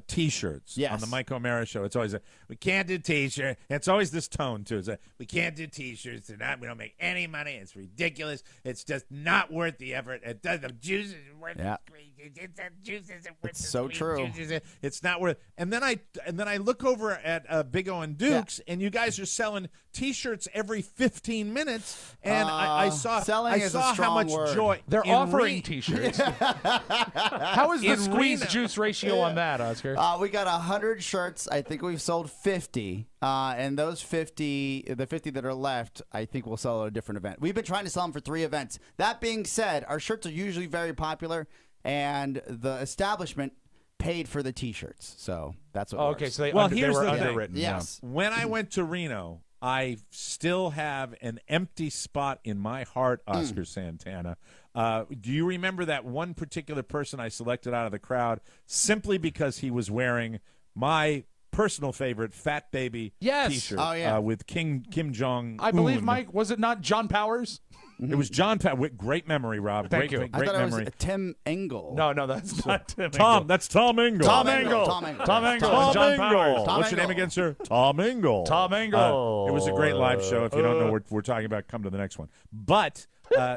T-shirts Yes. on the Mike O'Mara show, it's always we can't do T-shirts. It's always this tone too. It's we can't do T-shirts. We don't make any money. It's ridiculous. It's just not worth the effort. It does the juice isn't worth Yeah. the squeeze. The juice isn't worth It's the so squeeze. true. It's not worth. And then I look over at Big O and Dukes, and you guys are selling T-shirts every 15 minutes, and I saw selling I is a saw how strong much word. joy They're in offering Re- T-shirts. How is the In squeeze Reno. juice ratio on that, Oscar? we got 100 shirts. I think we've sold 50. And those 50, the 50 that are left, I think we'll sell at a different event. We've been trying to sell them for 3 events. That being said, our shirts are usually very popular, and the establishment paid for the T-shirts. So that's what Okay, works. so they, Well, they here's were the thing. underwritten. yeah. Yes. When I went to Reno, I still have an empty spot in my heart, Oscar Santana. Do you remember that one particular person I selected out of the crowd simply because he was wearing my personal favorite Fat Baby Yes. T-shirt Oh, yeah. with Kim Jong-un? I believe, Mike, was it not John Powers? It was John Great memory, Rob. Thank you. Great I thought memory. it was Tim Engel. No, that's not Tim Tom, Engel. that's Tom Engel. Tom Engel. Engel. Tom Engel. Tom Engel. Tom and John Engel. Powers. Tom What's your name Engel. again, sir? Tom Engel. Tom Engel. It was a great live show. If you don't know what we're talking about, come to the next one. But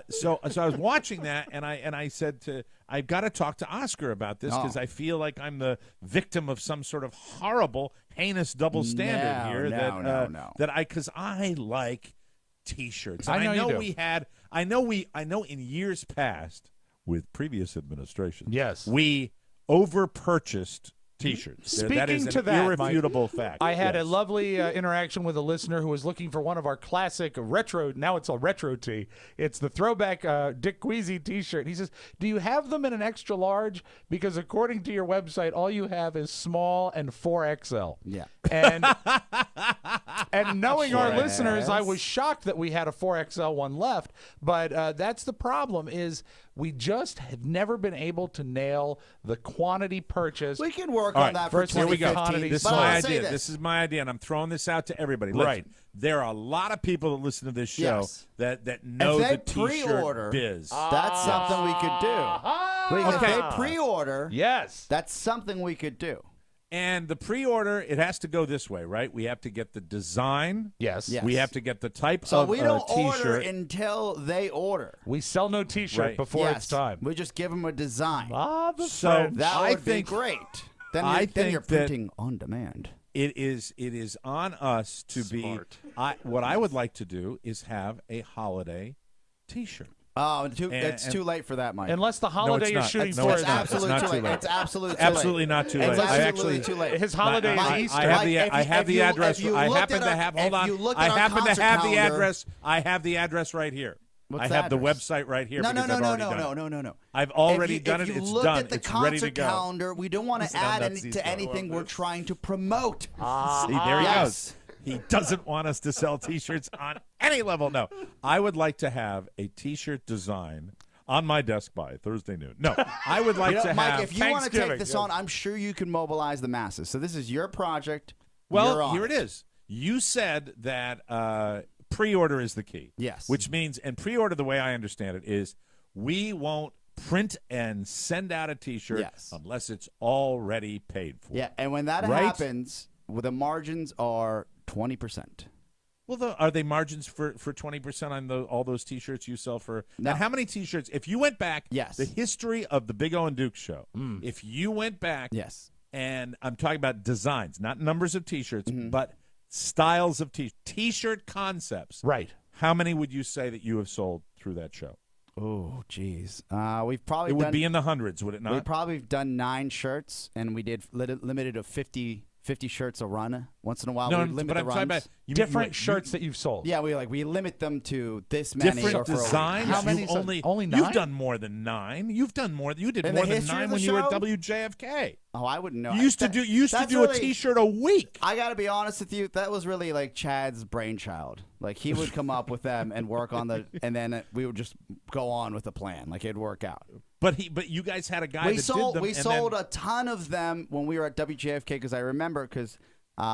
so I was watching that, and I said I've got to talk to Oscar about this because I feel like I'm the victim of some sort of horrible, heinous double standard here. No. Because I like T-shirts. And I know you do. we had. I know in years past with previous administrations. Yes. we over-purchased T-shirts. That is Speaking to an that, irrefutable fact. I had a Yes. lovely interaction with a listener who was looking for one of our classic retro. Now it's a retro tee. It's the throwback Dick Queasy T-shirt. He says, "Do you have them in an extra large? Because according to your website, all you have is small and 4XL." Yeah. And and knowing our Yes. listeners, I was shocked that we had a 4XL one left. But that's the problem is we just have never been able to nail the quantity purchase. We can work All on right, that for first, here we go. 2015. This is but my I'll say idea. This is my idea, and I'm throwing this out to everybody. Right. Listen, there are a lot of people that listen to this show Yes. that know If they the T-shirt pre-order, biz. That's something we could do. If they pre-order, Yes. that's something we could do. And the pre-order, it has to go this way, right? We have to get the design. Yes. Yes. We have to get the type So of we don't order T-shirt. until they order. We sell no T-shirt Right. before Yes. it's time. We just give them a design. The So French. That I would think- be great. Then I you're, then think you're that- printing on demand. It is on us to Smart. what I would like to do is have a holiday T-shirt. Oh, And- it's too late for that, Mike. Unless the holiday it's you're not. shooting No, for it's is not. absolutely It's too not too late. late. It's absolutely too Absolutely late. not too It's late. I absolutely actually- too late. His holiday I, is Easter. I have Mike, the if I you- have if the you- address. if you I looked happen at to our- have. Hold if on. you looked I at our happen to concert have the calendar- address. I have the address right here. What's I the have the address? website right here. No, because no, I've no, already no, done no, it. no, no, no. I've already if done if it. you It's looked done. at the It's ready to concert go. calendar, we don't want to add that's any, easy. to anything we're trying to promote. See, there he Yes. goes. He doesn't want us to sell T-shirts on any level. No, I would like to have a T-shirt design on my desk by Thursday noon. No, I would like You know, to Mike, have. if you want to take Thanksgiving, this yeah. on, I'm sure you can mobilize the masses. So this is your project. Well, You're on here it is. You said that pre-order is the key. Yes. Which means, and pre-order, the way I understand it, is we won't print and send out a T-shirt Yes. unless it's already paid for. Yeah, and when that Right? happens, the margins are 20%. Well, are they margins for 20% on all those T-shirts you sell for? No. And how many T-shirts? If you went back, yes, the history of the Big O and Duke show. If you went back, yes, and I'm talking about designs, not numbers of T-shirts, but styles of T-shirt concepts. Right. How many would you say that you have sold through that show? Oh, geez. We've probably would be in the hundreds, would it not? We've probably done 9 shirts, and we did limited of 50 shirts a run. Once in a while, we limit but the I'm runs. talking about different shirts that you've sold. Yeah, we limit them to this many. Different designs. How many? Only 9? You've done more than 9. You've done more. You did in more the than 9 when you were at WJFK. Oh, I wouldn't know. You used to do a T-shirt a week. I got to be honest with you. That was really like Chad's brainchild. Like he would come up with them and work on and then we would just go on with the plan. Like it'd work out. But you guys had a guy that did them. We sold a ton of them when we were at WJFK because I remember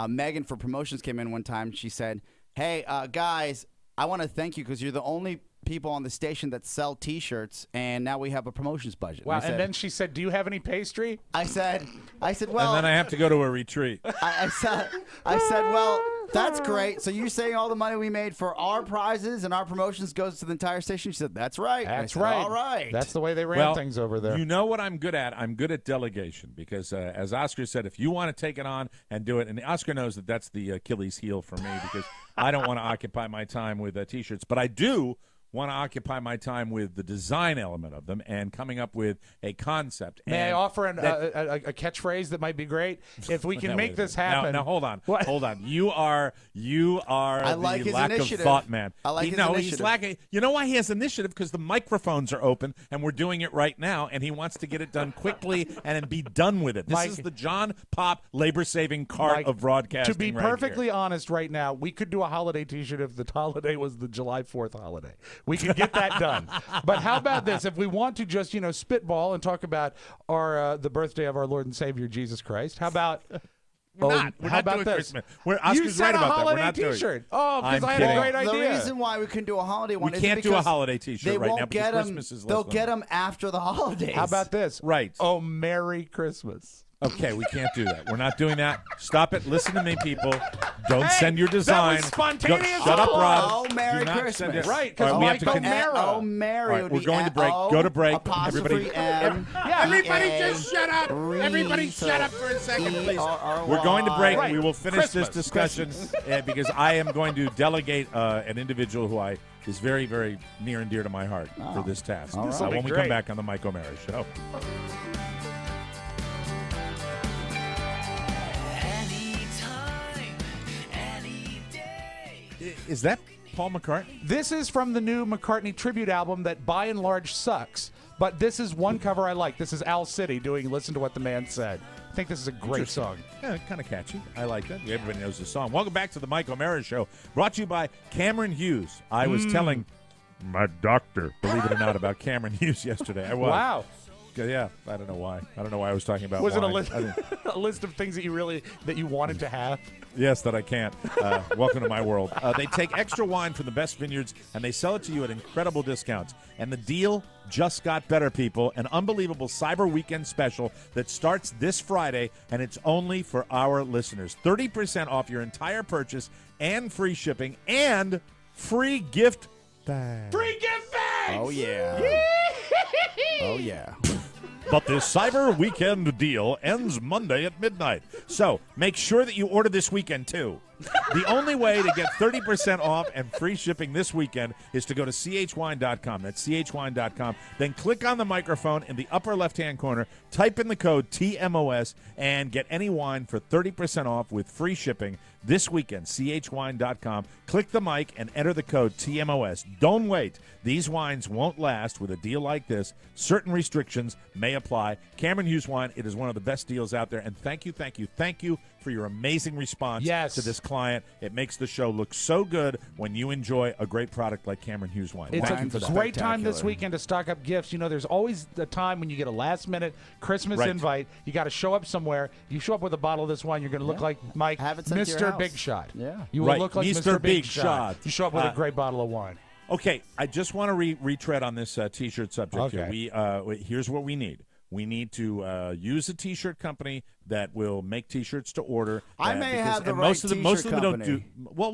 Megan for promotions came in one time. She said, "Hey guys, I want to thank you because you're the only people on the station that sell T-shirts, and now we have a promotions budget." Wow! And then she said, "Do you have any pastry?" I said, well. And then I have to go to a retreat. I said, well, that's great. So you're saying all the money we made for our prizes and our promotions goes to the entire station? She said, "That's right." That's right. All right. That's the way they ran things over there. You know what I'm good at? I'm good at delegation because, as Oscar said, if you want to take it on and do it, and Oscar knows that that's the Achilles heel for me because I don't want to occupy my time with T-shirts, but I do want to occupy my time with the design element of them and coming up with a concept. May I offer a catchphrase that might be great? If we can make this happen. Now hold on. What? Hold on. You are I like the his lack initiative. of thought man. I like his initiative. He's lacking. You know why he has initiative? Because the microphones are open and we're doing it right now, and he wants to get it done quickly and then be done with it. This is the John Pop labor-saving cart of broadcasting. To be perfectly honest right now, we could do a holiday T-shirt if the holiday was the July 4th holiday. We could get that done. But how about this? If we want to just, spitball and talk about the birthday of our Lord and Savior Jesus Christ, how about We're how not about doing this? Christmas. Oscar's right about that. We're not doing T-shirt. Oh, because I had kidding. a great idea. The reason why we couldn't do a holiday one we is can't do a because holiday T-shirt they right won't now get because them. Christmas is They'll less get than- them after the holidays. How about this? Right. Oh, Merry Christmas. Okay, we can't do that. We're not doing that. Stop it. Listen to me, people. Don't send your design. That was spontaneous. Shut up, Rob. Oh, Merry Do not Christmas. send it. Right, because All we have to Michael continue. Mara. Oh, Mary. All right, we're going to break. Go to break. Everybody. Everybody just shut up. Everybody shut up for a second, please. We're going to break. Right. We will finish this Christmas. discussion because I am going to delegate an individual who is very, very near and dear to my heart for this task. All right. When we Great. come back on the Mike O'Mara Show. Is that Paul McCartney? This is from the new McCartney tribute album that by and large sucks. But this is one cover I like. This is Al City doing Listen to What the Man Said. I think this is a great song. Yeah, kind of catchy. I like that. Everybody knows the song. Welcome back to the Mike O'Mara Show, brought to you by Cameron Hughes. I was telling my doctor, believe it or not, about Cameron Hughes yesterday. I was. Wow. Yeah, I don't know why. I don't know why I was talking about Was it wine. a list of things that you wanted to have? Yes, that I can't. Welcome to my world. They take extra wine from the best vineyards, and they sell it to you at incredible discounts. And the deal just got better, people. An unbelievable Cyber Weekend special that starts this Friday, and it's only for our listeners. 30% off your entire purchase and free shipping and free gift bags. Free gift bags! Oh, yeah. Oh, yeah. But this Cyber Weekend deal ends Monday at midnight. So make sure that you order this weekend, too. The only way to get 30% off and free shipping this weekend is to go to chwine.com. That's chwine.com. Then click on the microphone in the upper left-hand corner, type in the code TMOS, and get any wine for 30% off with free shipping this weekend. chwine.com. Click the mic and enter the code TMOS. Don't wait. These wines won't last with a deal like this. Certain restrictions may apply. Cameron Hughes Wine, it is one of the best deals out there. And thank you for your amazing response to this client. It makes the show look so good when you enjoy a great product like Cameron Hughes Wine. It's Thank you for a that. great time this weekend to stock up gifts. There's always the time when you get a last-minute Christmas invite. You got to show up somewhere. You show up with a bottle of this wine, you're going to look like Mike, Mr. Big Shot. Yeah. You will look like Mr. Big Shot. You show up with a great bottle of wine. Okay, I just want to retread on this T-shirt subject Okay. here. Here's what we need. We need to use a T-shirt company that will make T-shirts to order. I may have the right T-shirt most of them don't company. do. Well,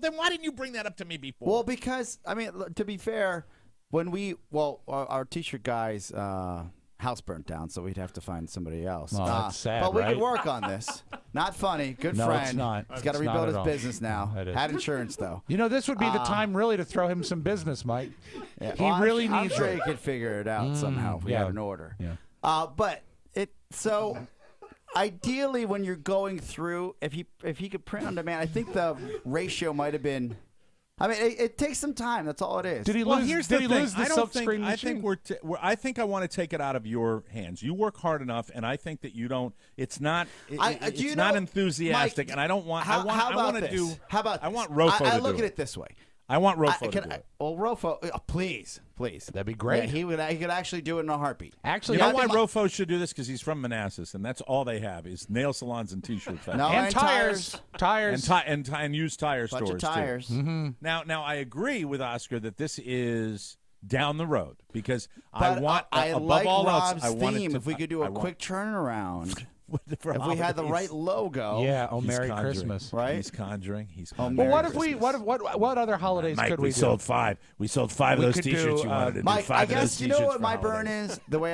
then why didn't you bring that up to me before? Well, because I mean, to be fair, when our T-shirt guys. House burnt down, so we'd have to find somebody else. Oh, that's sad, but we right? could work on this. Not funny. Good No, friend. it's not. He's got to It's not rebuild at his all. business now. It is. Had insurance though. You know, this would be the time really to throw him some business, Mike. Yeah, He well, really I'm needs sure it. he could figure it out somehow if we yeah. had an order. Yeah. But so ideally when you're going through, if he could print on demand, I think the ratio might have been. I mean, it takes some time. That's all it is. Did he Well, lose? here's Did the he thing. lose the I don't silk think. screen I think machine? I think I want to take it out of your hands. You work hard enough, and I think that you don't. It's not. It's not enthusiastic, Mike, and I don't want. How I want about to do. this? How about I this? want Rofo I to look do at it. it this way. I want Rofo to do it. Well, Rofo, please. That'd be great. Yeah, he could actually do it in a heartbeat. Actually, You know I why think- Rofo should do this? Because he's from Manassas, and that's all they have is nail salons and T-shirt factories. No, and tires. and used tire Bunch stores of tires. too. Mm-hmm. Now I agree with Oscar that this is down the road because But I want I above like all Rob's else I want theme. it to, If we could do a quick turnaround, for if we had the holidays. right logo, Yeah. Oh, He's Merry conjuring. Christmas. right? He's conjuring. He's Oh, conjuring. Well, Merry what if we? Christmas. What other holidays Mike, could we do? sold 5. We sold 5 We of those could T-shirts. do, You wanted to do Mike, 5 I of those guess you know T-shirts what for my burn holidays. is. The way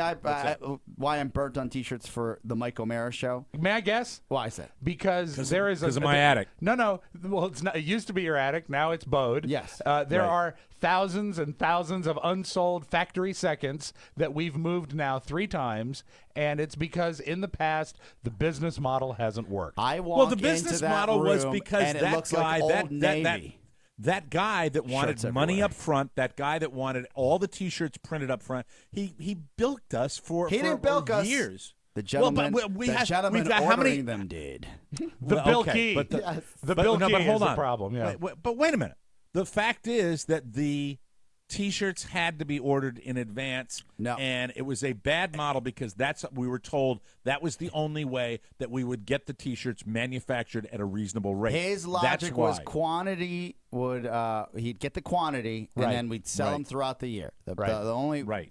why I'm burnt on T-shirts for the Mike O'Mara show. May I guess? Why is that? Because there is because of my attic. No. Well, it's not. It used to be your attic. Now it's Bode. Yes. There Right. are thousands and thousands of unsold factory seconds that we've moved now 3 times, and it's because in the past the business model hasn't worked. I walk Well, the into business that model was room because and it that looks guy, like Old Navy. that guy that wanted Shirts money everywhere. up front, that guy that wanted all the T-shirts printed up front, he bilked us for He didn't bilk us. years. The gentleman, Well, but we the have- gentleman we've got how many- ordering them did. The Well, Bill okay, Key. but the- Yes. The But, Bill no, Key but hold is the on. problem. Yeah. But wait a minute. The fact is that the T-shirts had to be ordered in advance, No. and it was a bad model because we were told that was the only way that we would get the T-shirts manufactured at a reasonable rate. His That's logic was why. quantity would he'd get the quantity and Right. then we'd sell Right. them throughout the year. The only Right.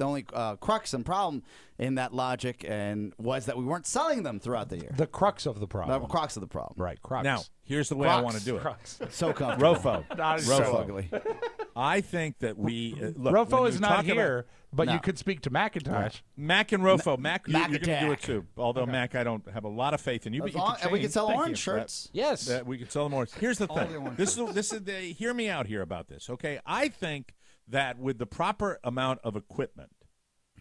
crux and problem in that logic and was that we weren't selling them throughout the year. The crux of the The problem. crux of the problem. Right. Crux. Now, here's the way I Crux. want to do it. Crux. So comfortable. Rofo. Not so Rofo. ugly. I think that we look. Rofo when is you not talk about- here, but No. you could speak to Macintosh. Mac and Rofo. Mac, you're going to do it Mac-attack. too. Although Mac, I don't have a lot of faith in you. But As you long- can and we can change. sell Thank orange you. shirts. Yes. That we can sell them orange. Here's the the thing. orange This is hear me out here about this. Okay, I think that with the proper amount of equipment,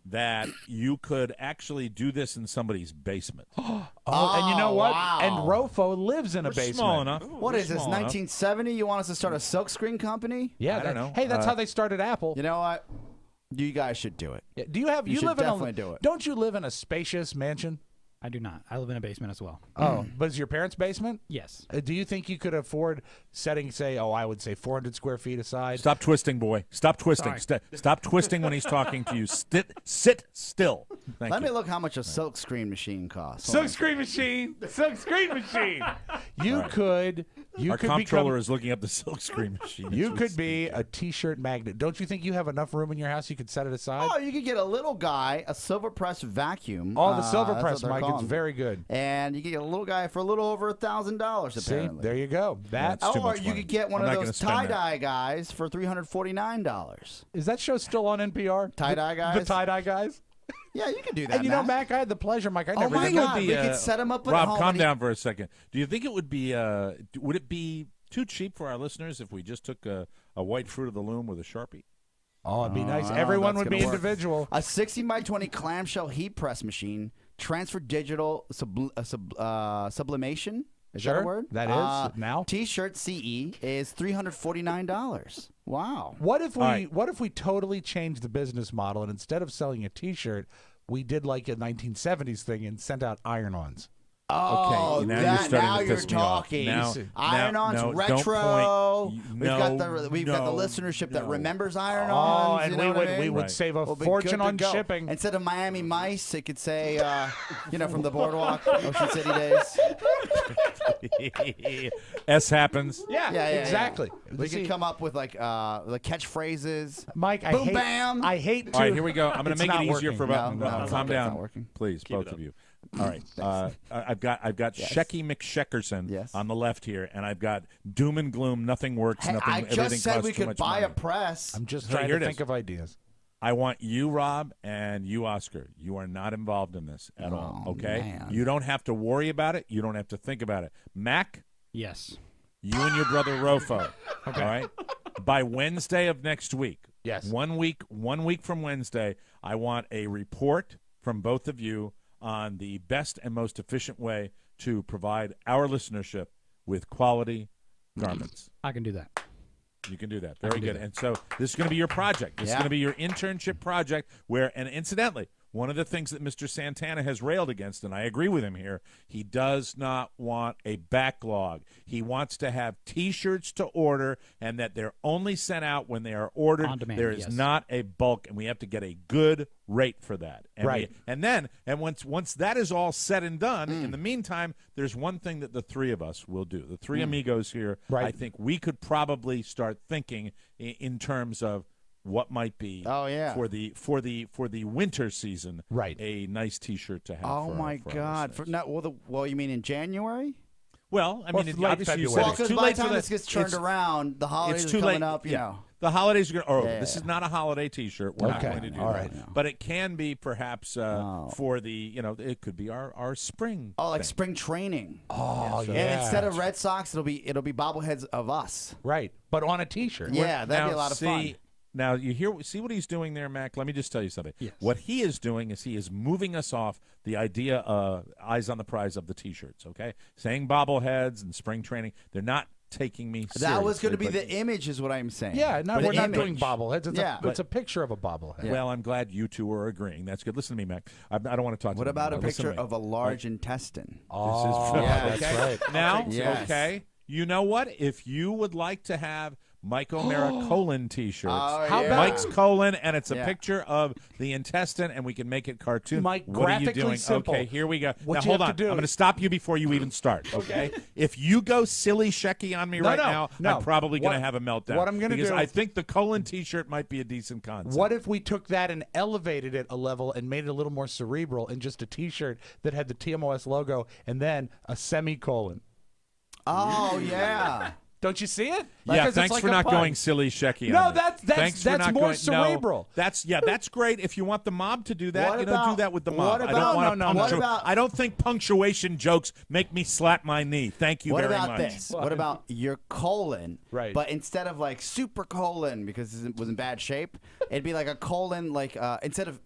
that you could actually do this in somebody's basement. And you know what? wow. And Rofo lives in a We're basement. small enough. What We're is this, small enough. 1970? You want us to start a silkscreen company? Yeah. I don't know. Hey, that's how they started Apple. You know what? You guys should do it. Yeah, do you have? You should live in definitely a? do it. Don't you live in a spacious mansion? I do not. I live in a basement as well. Oh, but is your parents' basement? Yes. Do you think you could afford setting, say, I would say 400 square feet aside? Stop twisting, boy. Stop twisting. Sorry. Stop twisting when he's talking to you. Sit still. Thank Let you. me look how much a silkscreen machine costs. Hold Silk on. screen machine. Silk screen machine. You Right. could. You Our could comptroller become. is looking up the silk screen machine. You could be a T-shirt magnet. Don't you think you have enough room in your house you could set it aside? Oh, you could get a little guy, a silver press vacuum. Oh, the silver that's press, what they're Mike. It's calling very good. And you can get a little guy for a little over $1,000 See, apparently. there you go. That's That's too Or much you money. could get one I'm of not those gonna spend that. tie-dye guys for $349. is that show still on NPR? Tie-dye guys? The tie-dye guys. Yeah, you can do that, And you know, Mac. Mac, I had the pleasure, Mike. I Oh never my did God, that. we could set him up at Rob, home calm and he- down for a second. Do you think it would be would it be too cheap for our listeners if we just took a white Fruit of the Loom with a Sharpie? Oh, it'd be nice. I don't know Everyone if would that's be gonna work. individual. A 60x20 clamshell heat press machine, transfer digital sublimation. Is that Sure, a word? that is now. T-shirt CE is $349. Wow. What if we right. what if we totally changed the business model and instead of selling a T-shirt, we did like a 1970s thing and sent out iron-ons? Oh, okay, now that, you're starting now to piss you're me talking. off. Iron-On's no, retro. We've got the no, listenership that remembers Oh, Iron-Ons. and you know what I mean? we would save a We'll be fortune good to on go. shipping. Instead of Miami Mice, it could say, from the Boardwalk, Ocean City days. S happens. Yeah, exactly. We could come up with like catchphrases. Mike, Boom, bam. I hate to. All right, here we go. I'm going to make it easier for both. No, Calm it's down, not working. please, both of you. All right, I've got Shecky McSheckerson on the left here, and I've got doom and gloom. Nothing works. Hey, nothing. I Everything just said costs we too could much buy money. a press. I'm just So trying here to it think is. of ideas. I want you, Rob, and you, Oscar. You are not involved in this at all, okay? man. You don't have to worry about it. You don't have to think about it. Mac, Yes. you and your brother Rofo, Okay. all right? By Wednesday of next week, Yes. 1 week from Wednesday, I want a report from both of you on the best and most efficient way to provide our listenership with quality garments. I can do that. You can do that. Very can do good. that. And so this is going to be your project. This is Yeah. going to be your internship project where, and incidentally, one of the things that Mr. Santana has railed against, and I agree with him here, he does not want a backlog. He wants to have T-shirts to order and that they're only sent out when they are ordered. On demand, There is yes. not a bulk, and we have to get a good rate for that. And Right. once that is all said and done, in the meantime, there's one thing that the three of us will do. The three amigos here, Right. I think we could probably start thinking in terms of what might be for the winter season, Right. a nice T-shirt to have. Oh for my our God! listeners. You mean in January? Well, I Or mean, late obviously, you February. said Well, it's because too by late the time for this gets turned around, the holidays it's are too coming late. up. You know. The holidays are going to. Oh, Yeah. this is not a holiday T-shirt. We're not Okay. going to do All that. right. But it can be perhaps for the it could be our spring. Oh, like thing. spring training. Oh, yeah. And instead of Red Sox, it'll be bobbleheads of us. Right. But on a T-shirt. Yeah, that'd be Now, a lot of fun. Now see what he's doing there, Mac. Let me just tell you something. Yes. What he is doing is he is moving us off the idea eyes on the prize of the T-shirts. Okay, saying bobbleheads and spring training, they're not taking me seriously. That was going to be but- the image, is what I'm saying. Yeah, no, But we're the not image. doing bobbleheads. It's, Yeah. it's a picture of a bobblehead. Well, I'm glad you two are agreeing. That's good. Listen to me, Mac. I don't want to talk to What you about a anymore. Listen picture to me. of a large intestine? Oh, Yeah, that's okay. right. Now, Yes. okay, you know what? If you would like to have Mike O'Mara colon T-shirts, Oh, How yeah. about- Mike's colon, and it's a Yeah. picture of the intestine, and we can make it cartoon. Mike, what are you graphically doing? simple. Okay, here we go. What now you hold have on. to do- I'm going to stop you before you even start. Okay. If you go silly Shecky on me No, right no, now, no. I'm probably going What- to have a meltdown. what I'm gonna because do- I think the colon T-shirt might be a decent concept. What if we took that and elevated it a level and made it a little more cerebral in just a T-shirt that had the TMOS logo and then a semicolon? Oh, yeah. Don't you see it? Yeah, 'Cause it's thanks like for a not pun. going silly Shecky. No, on me. that's Thanks for not more going, cerebral. No, that's great. If you want the mob to do that, What do about- that with the what mob. I about- don't want no, no, what about- I don't think punctuation jokes make me slap my knee. Thank you What very about much. this? What about your colon? Right. But instead of like super colon because it was in bad shape, it'd be like a colon like instead of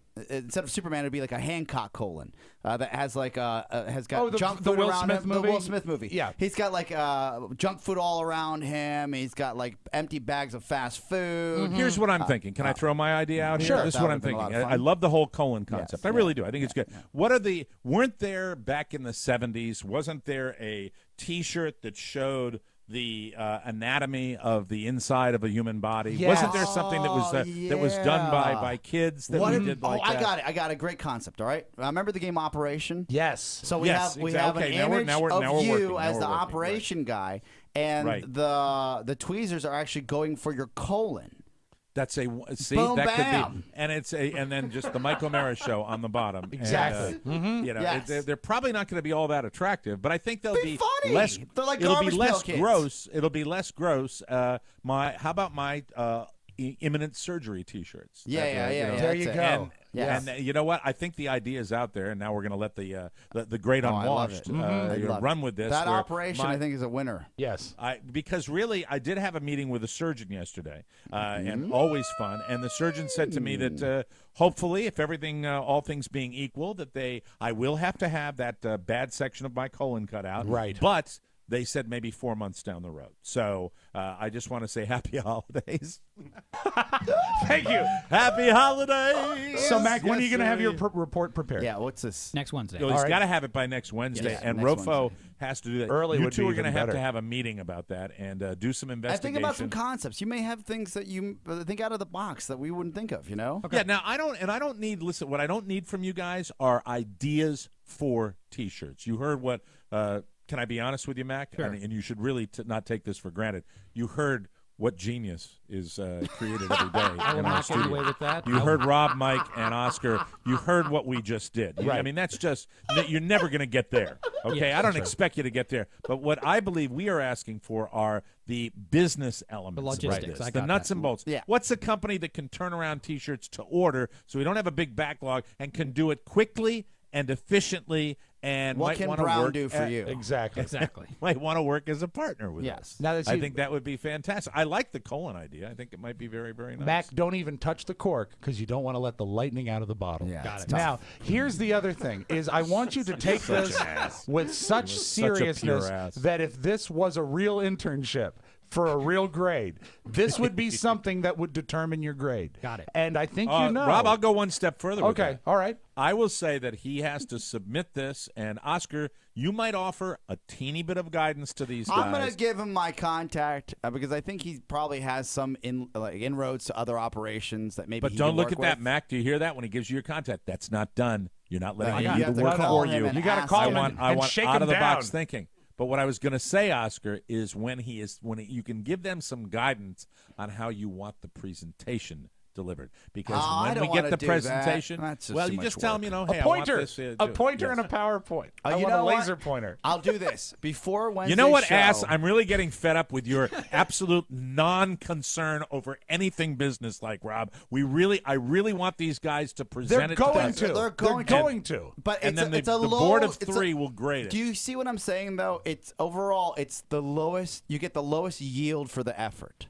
Superman, it'd be like a Hancock colon that has like has got junk the food Will around Smith him. movie? The Will Smith movie. Yeah. He's got like junk food all around him. He's got like empty bags of fast food. Here's what I'm thinking. Can I throw my idea out here? Sure. This is That what I'm would've been a lot thinking. of I fun. love the whole colon concept. Yes, I really yeah, do. I think it's yeah, good. Weren't there back in the 70s, wasn't there a T-shirt that showed the anatomy of the inside of a human body? Yes. Wasn't there something that was done by kids that we did like that? I got it. I got a great concept. All right. Remember the game Operation? Yes. So we Yes, have exactly. an Okay, now we're- image now we're of working. you Now as we're the working, operation guy, and Right. the tweezers are actually going for your colon. That's a see Boom, that could bam. be, and then just the Mike O'Mara show on the bottom. Exactly. And, Yes. they're probably not going to be all that attractive, but I think they'll Be funny. less. They're like it'll be garbage less pail kids. gross. It'll be less gross. How about my imminent surgery T-shirts? Yeah. There you that's go. it. And, Yes. and you know what? I think the idea is out there, and now we're going to let the great Oh, I love unwashed it. I love run it. with this. That where operation, I think, is a winner. Yes. because really, I did have a meeting with a surgeon yesterday, and always fun. And the surgeon said to me that hopefully, if everything, all things being equal, that I will have to have that bad section of my colon cut out. Right. But they said maybe 4 months down the road. So I just want to say happy holidays. Thank you. Happy holidays. So, Mac, when are you going to have your report prepared? Yeah, what's this? Next Wednesday. Well, he's got to have it by next Wednesday, Yes, and next Rofo Wednesday. has to do that. Early you would two be are going to even have better. to have a meeting about that and do some I investigation. think about some concepts. You may have things that you think out of the box that we wouldn't think of, you know? Yeah, now I don't need, listen, what I don't need from you guys are ideas for T-shirts. You heard what, can I be honest with you, Mac? Sure. And you should really not take this for granted. You heard what genius is created every day I will in our not get studio. away with that. You heard Rob, Mike, and Oscar. You heard what we just did. I mean, that's just, you're never going to get there. Okay, Yeah, I don't that's right. expect you to get there. But what I believe we are asking for are the business elements. The of logistics, this, I the got nuts that. and bolts. Yeah. What's a company that can turn around T-shirts to order so we don't have a big backlog and can do it quickly and efficiently and What might can want to Brown work do for at- you? Exactly. might want to work as a partner with Yes. us. Now that I you- think that would be fantastic. I like the colon idea. I think it might be very, very nice. Mac, don't even touch the cork because you don't want to let the lightning out of the bottle. Yeah, Got it's it. tough. Now, here's the other thing: is I want you to take this with such Such a pure seriousness ass. that if this was a real internship for a real grade, this would be something that would determine your grade. Got it. And I think you know, Rob, I'll go one step further. with Okay, that. all right. I will say that he has to submit this, and Oscar, you might offer a teeny bit of guidance to these guys. I'm going to give him my contact because I think he probably has some inroads to other operations that maybe But he don't can look work at that, with. Mac. Do you hear that when he gives you your contact? That's not done. You're not letting You him have do the to work call for him you. and You got to ask call him. him I and want shake out him of the down. box thinking. But what I was going to say, Oscar, is when you can give them some guidance on how you want the presentation delivered. Because I when don't we get wanna the do that. presentation, That's just well, too you much just tell work. them, hey, A I want pointer, this. a pointer, and a PowerPoint. I you want know a what? laser pointer. I'll do this before Wednesday. You know what, show. ass? I'm really getting fed up with your absolute non-concern over anything business-like, Rob. I really want these guys to present They're it going to. to. They're going to. But And it's then a, it's a the low, board of it's a- three will grade it. Do you see what I'm saying though? It's overall, it's the lowest. You get the lowest yield for the effort.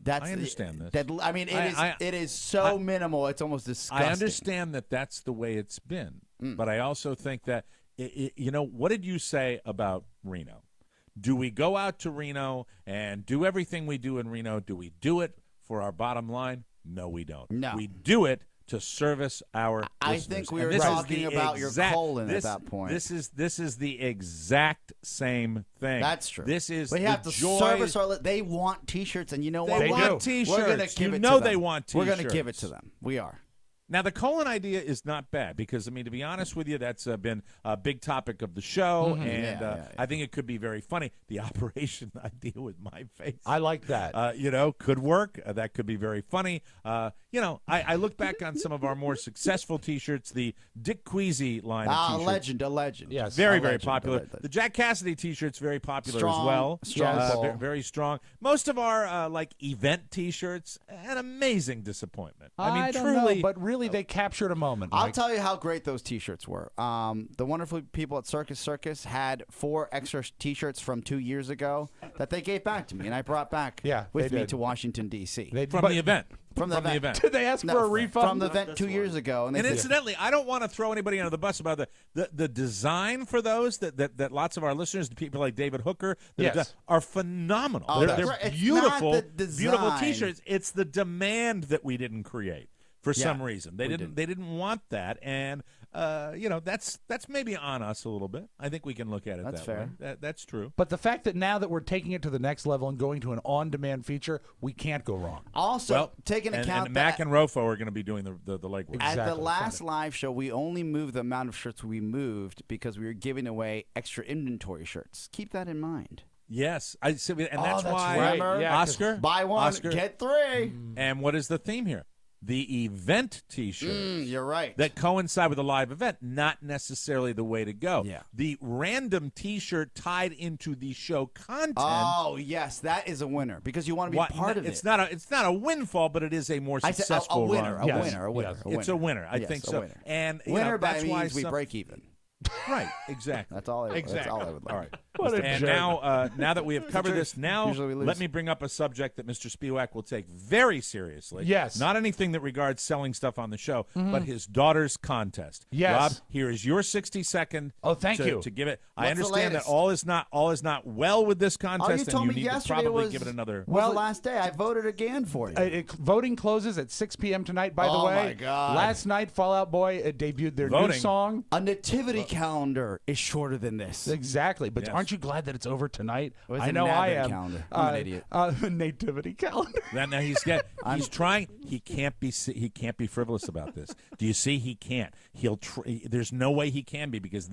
That's I understand this. That I mean, it is so I- minimal. It's almost disgusting. I understand that that's the way it's been, Mm. but I also think that what did you say about Reno? Do we go out to Reno and do everything we do in Reno? Do we do it for our bottom line? No, we don't. No. We do it to service our I listeners. think we And were this is talking the about your exact- colon this- at that point. This is the exact same thing. That's true. This is we the have to joy. service our. They want T-shirts, and you know what? They want do. T-shirts. We're gonna give you it know to they them. want We're T-shirts. going to give it to them. We are. Now, the colon idea is not bad because, I mean, to be honest with you, that's been a big topic of the show, and Yeah. I think it could be very funny. The operation idea with my face. I like that. Could work. That could be very funny. I look back on some of our more successful T-shirts, the Dick Queasy line of A T-shirts. legend. Yes. Very, A very legend, popular. a legend. The Jack Cassidy T-shirts very popular Strong, as well. strong pull. Very strong. Most of our event T-shirts, an amazing disappointment. I mean, don't truly. know, but really, they captured a moment. I'll Mike. tell you how great those T-shirts were. The wonderful people at Circus had 4 extra T-shirts from 2 years ago that they gave back to me, and I brought back with they me did. to Washington, D.C. From the event. From the event. Did they ask for a refund? From the event 2 years ago. And, they And said, incidentally, I don't want to throw anybody under the bus about the design for those that lots of our listeners, people like David Hooker, are phenomenal. Oh, they're right. It's beautiful, not the beautiful design. T-shirts. It's the demand that we didn't create for Yeah, some reason. They we didn't want that, and that's maybe on us a little bit. I think we can look at it That's that fair. way. That's true. But the fact that now that we're taking it to the next level and going to an on-demand feature, we can't go wrong. Also, take into account and that Mac and Rofo are going to be doing the legwork. at the Exactly. last live show, we only moved the amount of shirts we moved because we were giving away extra inventory shirts. Keep that in mind. Yes, and that's that's why right. Remember? Yeah, 'cause Oscar Buy one, Oscar, get 3. And what is the theme here? The event T-shirts You're right. that coincide with a live event, not necessarily the way to go. Yeah. The random T-shirt tied into the show content. Oh yes, that is a winner because you want to be part of it's it. Not a windfall, but it is a more I said successful a winner, run. a Yes. winner, a winner. Yes. A It's a winner. I Yes, think a so. winner. And winner that's by why means we break even. Right, exactly. That's all I would Exactly. like. All right. What a And jerk. now that we have covered this, now Usually we lose. let me bring up a subject that Mr. Spiewak will take very seriously. Yes. Not anything that regards selling stuff on the show, but his daughter's contest. Yes. Rob, here is your 60-second. Oh, thank you. To give it. What's I the understand that latest? all is not well with this Oh, contest, you told and me you need to yesterday probably was, give it another. was the last day. I voted again for you. Voting closes at 6 p.m. tonight, by the Oh, way. my God. Last night, Fall Out Boy debuted their new Voting. song. A nativity calendar is shorter than this. Exactly. But Yes. aren't you glad that it's over tonight? It was I a know I nativity am. calendar. I'm an idiot. Nativity calendar. Now he's trying. He can't be frivolous about this. Do you see? He can't. There's no way he can be because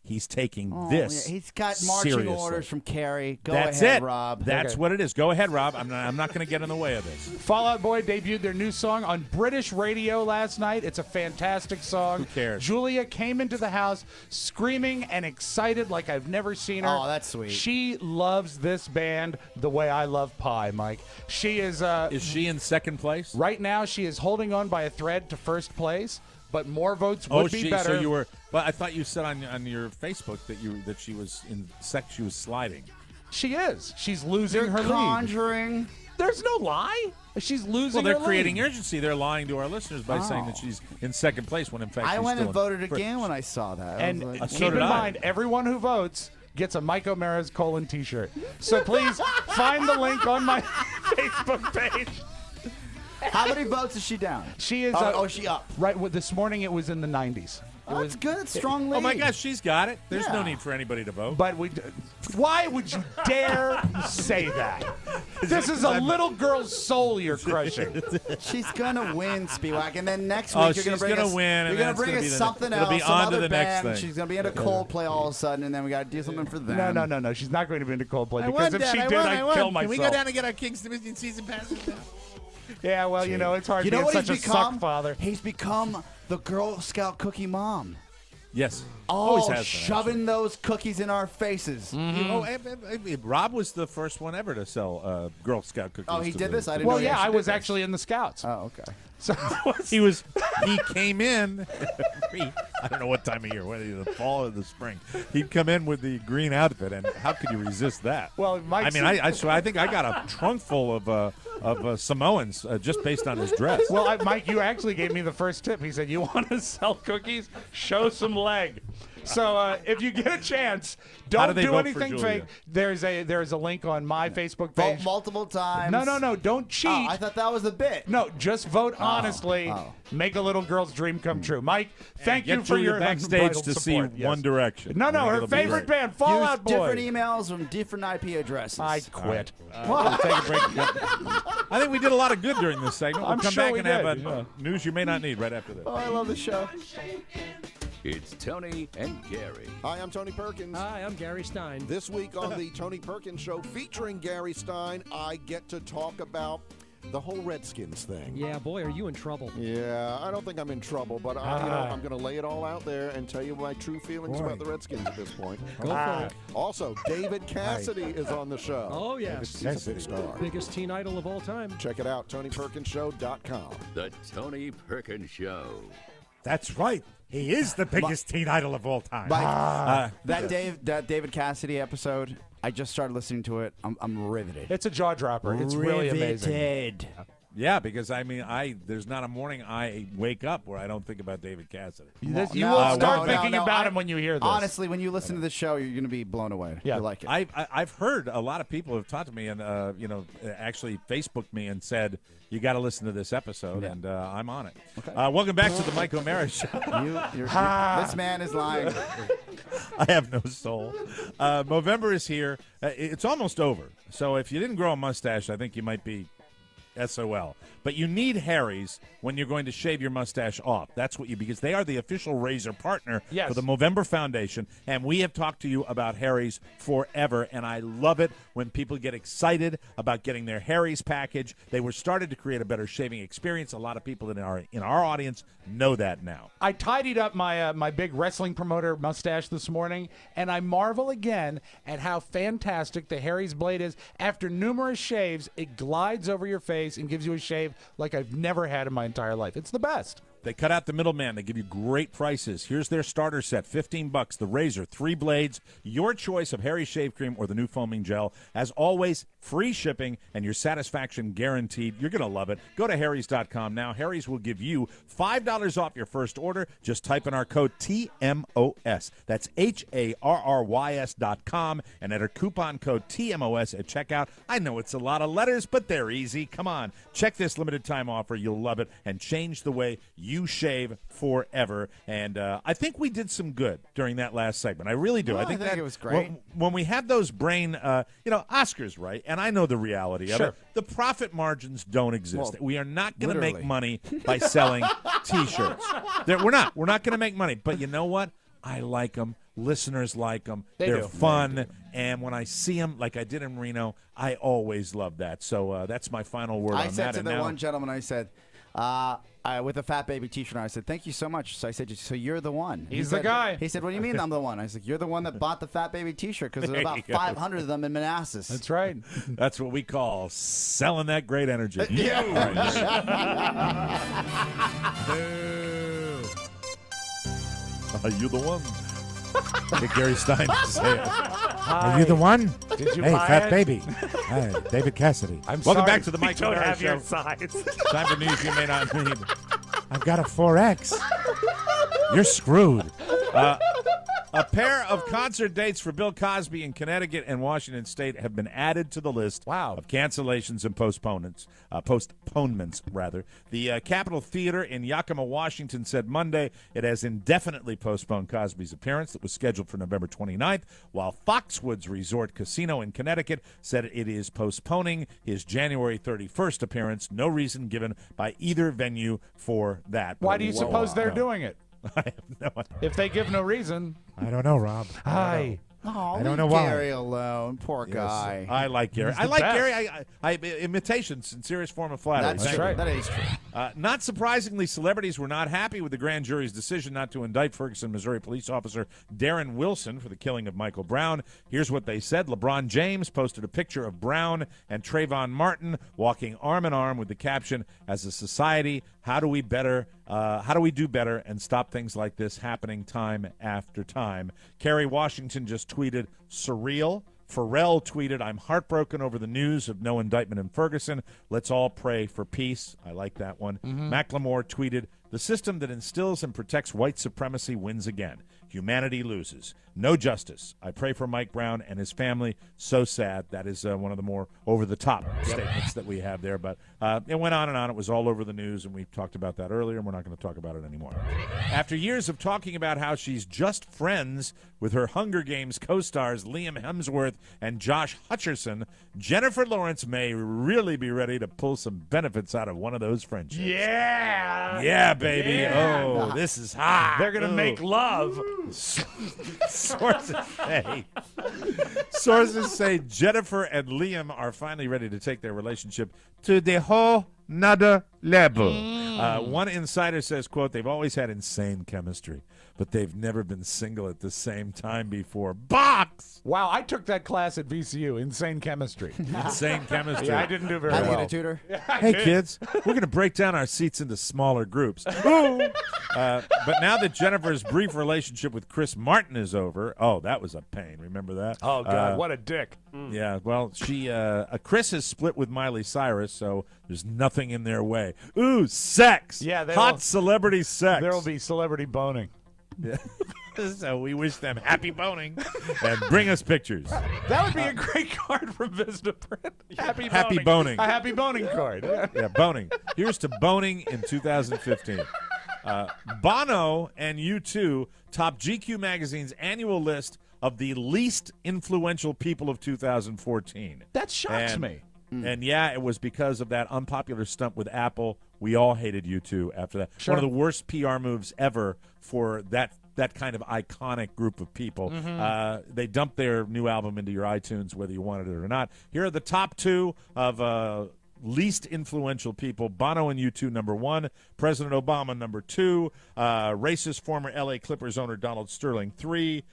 he's taking this. Yeah, he's got marching seriously. orders from Carrie. Go That's ahead, it, Rob. That's Okay. what it is. Go ahead, Rob. I'm not going to get in the way of this. Fall Out Boy debuted their new song on British radio last night. It's a fantastic song. Who cares? Julia came into the house screaming and excited like I've never seen her. Oh, that's sweet. She loves this band the way I love pie, Mike. She is she in second place? right now. She is holding on by a thread to first place, but more votes would be better. So you were. But I thought you said on your Facebook that she was she was sliding. She is. She's losing They're her lead. conjuring. There's no lie. She's losing. Well, they're her creating lead. urgency. They're lying to our listeners by saying that she's in second place when in fact I she's went still and voted in first. again when I saw that. I And was like, so keep did in I. mind, everyone who votes gets a Mike O'Mara's colon T-shirt. So please find the link on my Facebook page. how many votes is she down? She is. She up. Right. This morning it was in the 90s. Oh, that's good. It's strong lead. Oh my gosh, she's got it. There's no Yeah. need for anybody to vote. But why would you dare say that? This is a little girl's soul you're crushing. She's gonna win, Spiewak, and then next week Oh, you're she's gonna bring gonna us. win, and You're then gonna it's bring gonna us be something it'll else. be some on to other the next band. thing. She's gonna be into Coldplay all of a sudden, and then we gotta do something for them. No. She's not going to be into Coldplay I because won, if Dad. she I did, won. I'd kill myself. Can we go down and get our Kings Division season passes now? Yeah, well, you know, it's hard You being know what such he's a become? suck father. He's become the Girl Scout cookie mom. Yes. Always Oh, has been, shoving those cookies in our faces. Rob was the first one ever to sell Girl Scout cookies. Oh, he to did the- this? I didn't Well, know he yeah, I actually was did this. actually in the Scouts. Oh, okay. So He came in. I don't know what time of year, whether the fall or the spring. He'd come in with the green outfit, and how could you resist that? Well, Mike I mean, I think I got a trunk full of Samoans just based on his dress. Well, Mike, you actually gave me the first tip. He said, you want to sell cookies? Show some leg. So if you get a chance, How do don't they do vote for anything Julia? fake. There's a link on my Facebook Vote page. multiple times. No, don't cheat. Oh, I thought that was a bit. No, just vote honestly. oh. Make a little girl's dream come true. Mike, thank Get you for Julia your backstage unbridled to see support. Yes. One Direction. No, I think her it'll be favorite great. band, Fall Use Out Boy. different emails from different IP addresses. I quit. We'll take a break. I think we did a lot of good during this segment. We'll I'm come sure back we and have did, a news you may not need right after this. Oh, I love the show. It's Tony and Gary. Hi, I'm Tony Perkins. Hi, I'm Gary Stein. This week on the Tony Perkins Show featuring Gary Stein, I get to talk about the whole Redskins thing. Yeah, boy, are you in trouble. Yeah, I don't think I'm in trouble, but I'm going to lay it all out there and tell you my true feelings about the Redskins at this point. Go for it. Also, David Cassidy is on the show. Oh, yes. He's a big star. Biggest teen idol of all time. Check it out, TonyPerkinsShow.com. The Tony Perkins Show. That's right. He is the biggest teen idol of all time. That David Cassidy episode, I just started listening to it. I'm riveted. It's a jaw dropper. It's really amazing. Riveted. Yeah, because I mean, there's not a morning I wake up where I don't think about David Cassidy. You No, will start no, thinking no, about I- him when you hear this. Honestly, when you listen to the show, you're going to be blown away. Yeah. You like it. I've heard a lot of people have talked to me and actually Facebooked me and said you got to listen to this episode, and I'm on it. Okay. Welcome back to the Mike O'Mara Show. This man is lying. I have no soul. Movember is here. It's almost over. So if you didn't grow a mustache, I think you might be SOL. But you need Harry's when you're going to shave your mustache off. That's what because they are the official razor partner for the Movember Foundation, and we have talked to you about Harry's forever, and I love it when people get excited about getting their Harry's package. They were started to create a better shaving experience. A lot of people in our audience know that now. I tidied up my my big wrestling promoter mustache this morning, and I marvel again at how fantastic the Harry's blade is. After numerous shaves, it glides over your face and gives you a shave like I've never had in my entire life. It's the best. They cut out the middleman. They give you great prices. Here's their starter set, $15. The razor, 3 blades, your choice of Harry's shave cream or the new foaming gel. As always, free shipping and your satisfaction guaranteed. You're going to love it. Go to harrys.com now. Harry's will give you $5 off your first order. Just type in our code TMOS. That's HARRYS.com and enter coupon code TMOS at checkout. I know it's a lot of letters, but they're easy. Come on. Check this limited time offer. You'll love it and change the way you shave forever. And I think we did some good during that last segment. I really do. Oh, I think that it was great. When we have those brain, Oscars, right? And I know the reality of Sure. it. The profit margins don't exist. Well, We are not going to make literally. money by selling T-shirts. We're not. We're not going to make money. But you know what? I like them. Listeners like them. They're do. fun. And when I see them, like I did in Reno, I always love that. So that's my final word I on said that. to And the now- one gentleman, I said, with a Fat Baby T-shirt on, I said, thank you so much. So I said, so you're the one. He's the guy. He said, what do you mean I'm the one? I said, you're the one that bought the Fat Baby T-shirt because there's There about you go. 500 of them in Manassas. That's right. That's what we call selling that great energy. Yeah. Are you the one? Get Gary Stein to say it. Are you the one? Did you Hey, buy Fat it? Baby. Hey, David Cassidy. I'm Welcome sorry. back to the Mike We don't O'Mara have your Show. size. Time for news you may not need. I've got a 4X. You're screwed. A pair of concert dates for Bill Cosby in Connecticut and Washington State have been added to the list of cancellations and postponements. The Capitol Theater in Yakima, Washington said Monday it has indefinitely postponed Cosby's appearance that was scheduled for November 29th, while Foxwoods Resort Casino in Connecticut said it is postponing his January 31st appearance. No reason given by either venue for that. Why do you suppose they're doing it? I have no idea. If they give no reason. I don't know, Rob. Hi. Oh, I don't leave know why. Gary alone. Poor guy. I like Gary. He's I the like best. Gary. I imitation, sincerest form of flattery. That's Thank true. you. That is true. Not surprisingly, celebrities were not happy with the grand jury's decision not to indict Ferguson, Missouri police officer Darren Wilson for the killing of Michael Brown. Here's what they said. LeBron James posted a picture of Brown and Trayvon Martin walking arm in arm with the caption, "As a society, how do we do better and stop things like this happening time after time?" Kerry Washington just tweeted, "Surreal." Pharrell tweeted, "I'm heartbroken over the news of no indictment in Ferguson. Let's all pray for peace." I like that one. Macklemore tweeted, "The system that instills and protects white supremacy wins again. Humanity loses. No justice. I pray for Mike Brown and his family. So sad." That is one of the more over-the-top statements that we have there. But it went on and on. It was all over the news, and we talked about that earlier, and we're not going to talk about it anymore. After years of talking about how she's just friends with her Hunger Games co-stars Liam Hemsworth and Josh Hutcherson, Jennifer Lawrence may really be ready to pull some benefits out of one of those friendships. Yeah. Yeah, baby. Yeah. Oh, this is hot. They're going to make love. Sources say Jennifer and Liam are finally ready to take their relationship to the whole nother level. One insider says, quote, "They've always had insane chemistry, but they've never been single at the same time before." Box! Wow, I took that class at VCU, insane chemistry. Insane chemistry. Yeah, I didn't do very How to well. get a tutor? Hey, kids, we're going to break down our seats into smaller groups. But now that Jennifer's brief relationship with Chris Martin is over, oh, that was a pain. Remember that? Oh, God, what a dick. Yeah, well, Chris has split with Miley Cyrus, so there's nothing in their way. Ooh, sex. Yeah, hot celebrity sex. There will be celebrity boning. Yeah. So we wish them happy boning and bring us pictures. That would be a great card from Vistaprint. Happy boning. A happy boning card. Yeah, boning. Here's to boning in 2015. Bono and U2 top GQ magazine's annual list of the least influential people of 2014. That shocks me. And yeah, it was because of that unpopular stunt with Apple. We all hated U2 after that. Sure. One of the worst PR moves ever for that kind of iconic group of people. They dumped their new album into your iTunes, whether you wanted it or not. Here are the top two of least influential people. Bono and U2, number one. President Obama, number two. Racist former L.A. Clippers owner Donald Sterling, three.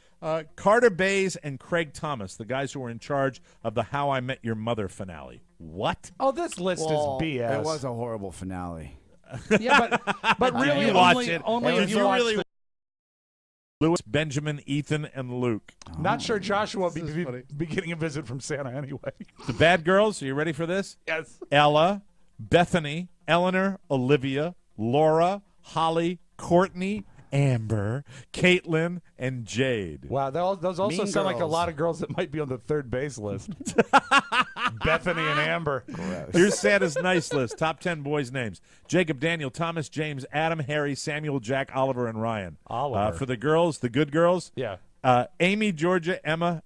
Carter Bays and Craig Thomas, the guys who were in charge of the How I Met Your Mother finale. What? Oh, this list is BS. It was a horrible finale. Yeah, but really, you watch only, it. only Did if you you watch really the. Lewis, Benjamin, Ethan, and Luke. Not sure Joshua will be getting a visit from Santa anyway. The bad girls, are you ready for this? Yes. Ella, Bethany, Eleanor, Olivia, Laura, Holly, Courtney, Amber, Caitlin, and Jade. Wow, those also Mean sound like a girls. lot of girls that might be on the third base list. Bethany and Amber. Here's Santa's nice list. Top 10 boys' names. Jacob, Daniel, Thomas, James, Adam, Harry, Samuel, Jack, Oliver, and Ryan. Oliver. For the girls, the good girls. Yeah. Amy, Georgia, Emma.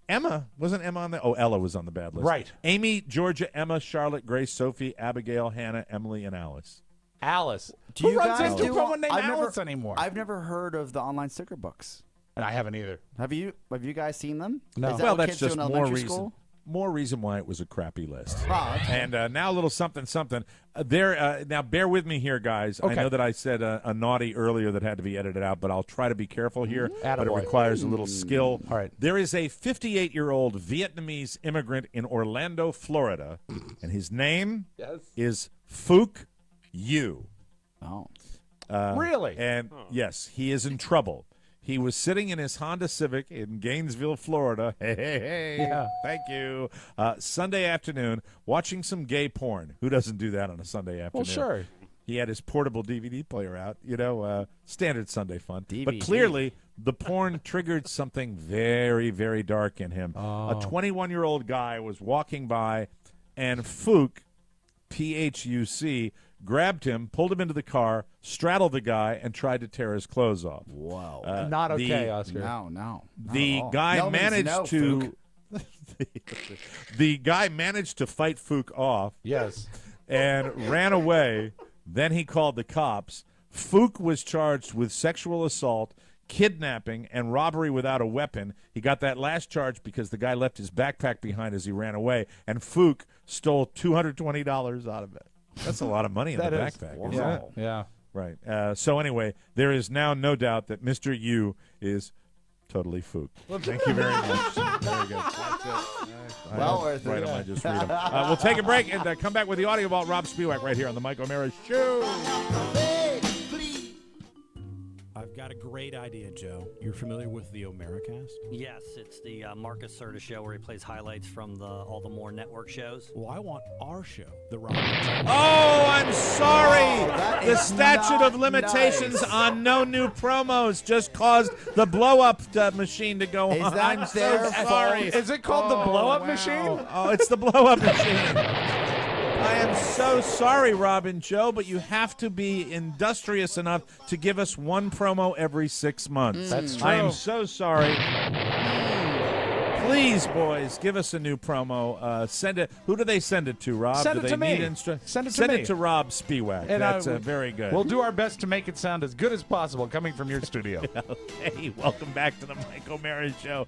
Wasn't Emma on the? Oh, Ella was on the bad list. Right. Amy, Georgia, Emma, Charlotte, Grace, Sophie, Abigail, Hannah, Emily, and Alice. Alice. Do Who you runs guys into do- someone named I've never- Alice anymore? I've never heard of the online sticker books. And I haven't either. Have you guys seen them? No. Is that Well, what that's kids do just in more elementary reason. school? More reason why it was a crappy list. Oh, okay. And now a little something. Now, bear with me here, guys. Okay. I know that I said a naughty earlier that had to be edited out, but I'll try to be careful here. But it Attaboy. requires a little skill. All right. There is a 58-year-old Vietnamese immigrant in Orlando, Florida, and his name is Phuc Yu. Oh. Really? And yes, he is in trouble. He was sitting in his Honda Civic in Gainesville, Florida. Hey, Yeah. thank you. Sunday afternoon, watching some gay porn. Who doesn't do that on a Sunday afternoon? Well, sure. He had his portable DVD player out, standard Sunday fun. But DVD. clearly, the porn triggered something very, very dark in him. A 21-year-old guy was walking by, and Phuc, Phuc, grabbed him, pulled him into the car, straddled the guy, and tried to tear his clothes off. Wow. Not okay, the- Oscar. No, not The at all. guy No means managed no, to. The guy managed to fight Phuc off Yes. and ran away. Then he called the cops. Phuc was charged with sexual assault, kidnapping, and robbery without a weapon. He got that last charge because the guy left his backpack behind as he ran away, and Phuc stole $220 out of it. That's a lot of money in the That is. backpack. Yeah. Isn't it? Yeah. Right. So anyway, there is now no doubt that Mr. Yu is totally Phuc. Thank you very much. Very good. That's it. Well worth it. Right, I just read them. We'll take a break and come back with the audio vault. Rob Spiewak right here on the Mike O'Mara Show. I've got a great idea, Joe. You're familiar with the Omeracast? Yes, it's the Marcus Serta show where he plays highlights from all the more network shows. Well, I want our show, the Rob. Oh, I'm sorry. The is statute not of limitations nice. on no new promos just caused the blow-up machine to go Is on. that I'm so their sorry. Is it called the blow-up wow. machine? Oh, it's the blow-up machine. I am so sorry, Rob and Joe, but you have to be industrious enough to give us one promo every 6 months. That's true. I am so sorry. Please, boys, give us a new promo. Send it. Who do they send it to, Rob? Send do it they to me. need Send it to Send me. it to Rob Spiewak. And That's I- very good. We'll do our best to make it sound as good as possible coming from your studio. Hey, welcome back to the Mike O'Mara Show.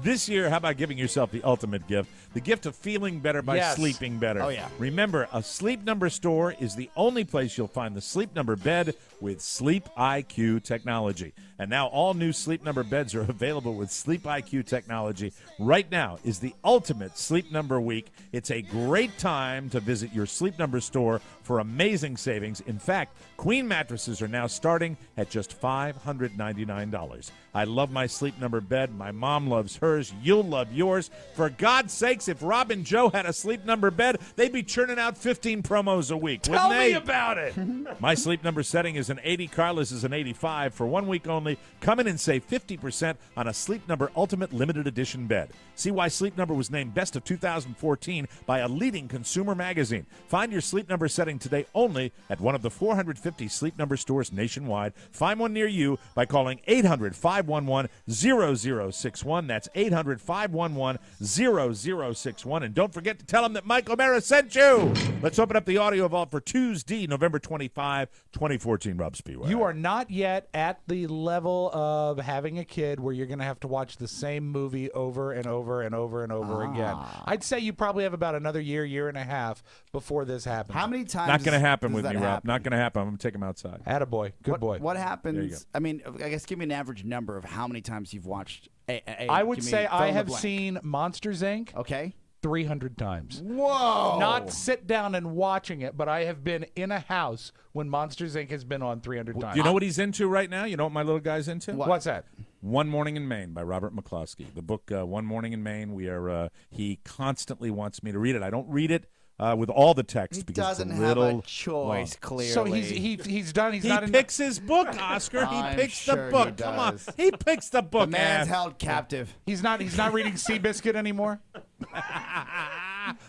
This year, how about giving yourself the ultimate gift? The gift of feeling better by Yes. sleeping better. Oh, yeah. Remember, a Sleep Number store is the only place you'll find the Sleep Number bed with Sleep IQ technology. And now all new Sleep Number beds are available with Sleep IQ technology. Right now is the ultimate Sleep Number week. It's a great time to visit your Sleep Number store for amazing savings. In fact, Queen mattresses are now starting at just $599. I love my Sleep Number bed. My mom loves hers. You'll love yours. For God's sakes, if Rob and Joe had a Sleep Number bed, they'd be churning out 15 promos a week, Tell wouldn't they? me about it. My Sleep Number setting is an 80. Carlos is an 85. For 1 week only, come in and save 50% on a Sleep Number Ultimate Limited Edition bed. See why Sleep Number was named Best of 2014 by a leading consumer magazine. Find your Sleep Number setting today only at one of the 450 Sleep Number stores nationwide. Find one near you by calling 800-511-0061. That's 800-511-0061. And don't forget to tell them that Mike O'Mara sent you. Let's open up the audio vault for Tuesday, November 25, 2014. Rob Spiewak. You are not yet at the level of having a kid where you're going to have to watch the same movie over and over and over and over again. I'd say you probably have about another year and a half before this happens. How many times? Not going to happen does with that me, Rob. happen? Not going to happen. I'm going to take him outside. Attaboy. Good boy. What There you go. happens? I mean, I guess give me an average number of how many times you've watched. I would say I have seen seen Monsters, Inc. Okay. 300 times. Whoa! Not sit down and watching it, but I have been in a house when Monsters, Inc. has been on 300 times. Do you know what he's into right now? You know what my little guy's into? What's that? One Morning in Maine by Robert McCloskey. The book One Morning in Maine. He constantly wants me to read it. I don't read it with all the text because doesn't it's a little have a choice, long. clearly. So he's done. He's he not in picks his book, Oscar. He I'm picks sure the he book. Come on, does. he picks the book. The man's ass. held captive. He's not reading Seabiscuit anymore.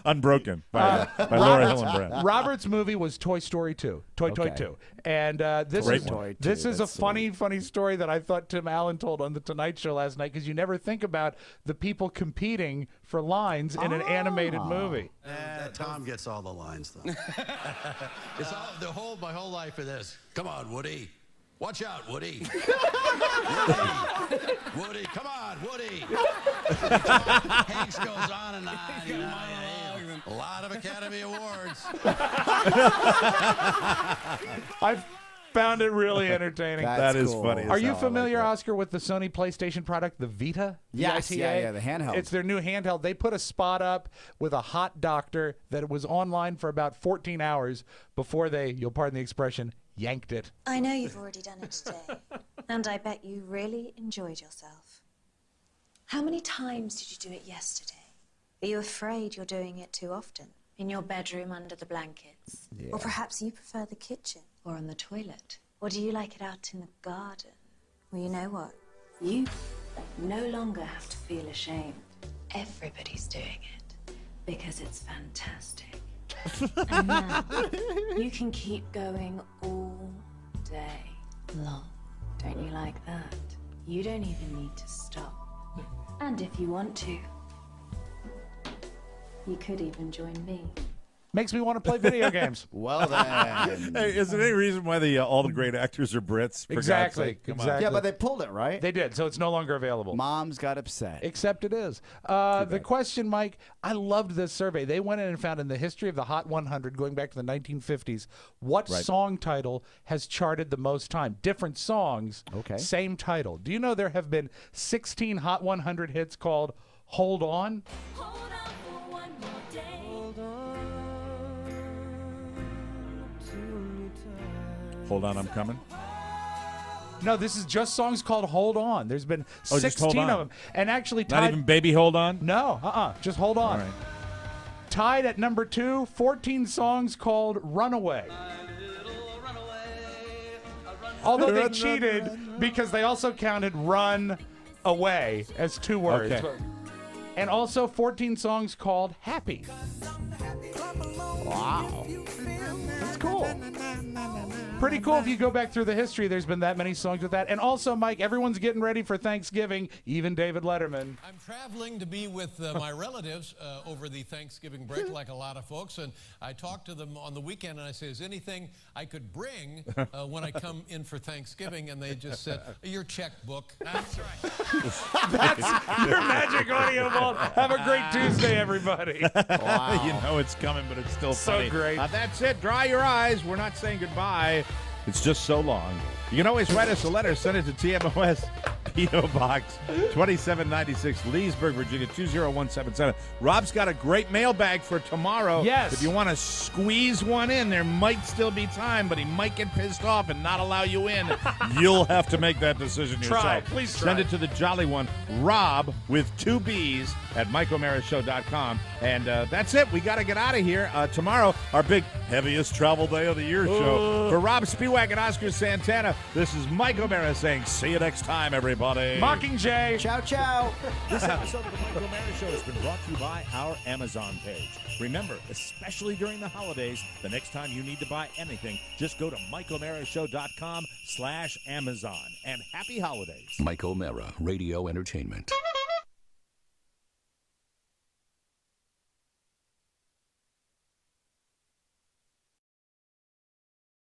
Unbroken by Laura Hillenbrand. Robert's movie was Toy Story 2. Toy 2. And this Great is one. this is a funny story that I thought Tim Allen told on the Tonight Show last night, because you never think about the people competing for lines in an animated movie. Tom gets all the lines, though. It's all my whole life for this. Come on, Woody. Watch out, Woody. Woody, come on, Woody. Hanks goes on and on. A lot of Academy Awards. I found it really entertaining. That is funny. Are you familiar, Oscar, with the Sony PlayStation product, the Vita? Yes, VITA? yeah, the handheld. It's their new handheld. They put a spot up with a hot doctor that was online for about 14 hours before they, you'll pardon the expression, yanked it. I know you've already done it today, and I bet you really enjoyed yourself. How many times did you do it yesterday? Are you afraid you're doing it too often? In your bedroom under the blankets? Yeah. Or perhaps you prefer the kitchen or on the toilet? Or do you like it out in the garden? Well, you know what? You no longer have to feel ashamed. Everybody's doing it because it's fantastic. And now you can keep going all day long. Don't you like that? You don't even need to stop. And if you want to, you could even join me. Makes me want to play video games. Well then. Hey, is there any reason why all the great actors are Brits? For God's sake? Come on. Exactly. Yeah, but they pulled it, right? They did, so it's no longer available. Moms got upset. Except it is. The question, Mike, I loved this survey. They went in and found in the history of the Hot 100, going back to the 1950s, what song title has charted the most time? Different songs, same title. Do you know there have been 16 Hot 100 hits called Hold On? Hold on, I'm coming. No, this is just songs called Hold On. There's been just 16 Hold On. of them. And actually Not tied... even Baby Hold On? No, just Hold On. All right. Tied at number 2, 14 songs called Runaway. Although they cheated because they also counted Run Away as 2 words. Okay. And also 14 songs called Happy. Wow. That's cool. Pretty cool if you go back through the history. There's been that many songs with that. And also, Mike, everyone's getting ready for Thanksgiving, even David Letterman. I'm traveling to be with my relatives over the Thanksgiving break, like a lot of folks. And I talked to them on the weekend, and I said, is there anything I could bring when I come in for Thanksgiving? And they just said, your checkbook. That's right. That's your magic audio vault. Have a great Tuesday, everybody. Wow. You know it's coming, but it's still So funny. great. That's it. Dry your eyes. We're not saying goodbye. It's just so long. You can always write us a letter. Send it to TMOS, P.O. Box 2796, Leesburg, Virginia 20177. Rob's got a great mailbag for tomorrow. Yes. If you want to squeeze one in, there might still be time, but he might get pissed off and not allow you in. You'll have to make that decision yourself. Try. Please Send try. it to the jolly one, Rob with 2 B's at MikeO'MaraShow.com. And that's it. We got to get out of here. Tomorrow, our big heaviest travel day of the year show. For Rob Spiewak and Oscar Santana, this is Mike O'Mara saying, see you next time, everybody. Mockingjay. Ciao, ciao. This episode of the Mike O'Mara Show has been brought to you by our Amazon page. Remember, especially during the holidays, the next time you need to buy anything, just go to MikeO'MaraShow.com/Amazon. And happy holidays. Mike O'Mara, Radio Entertainment.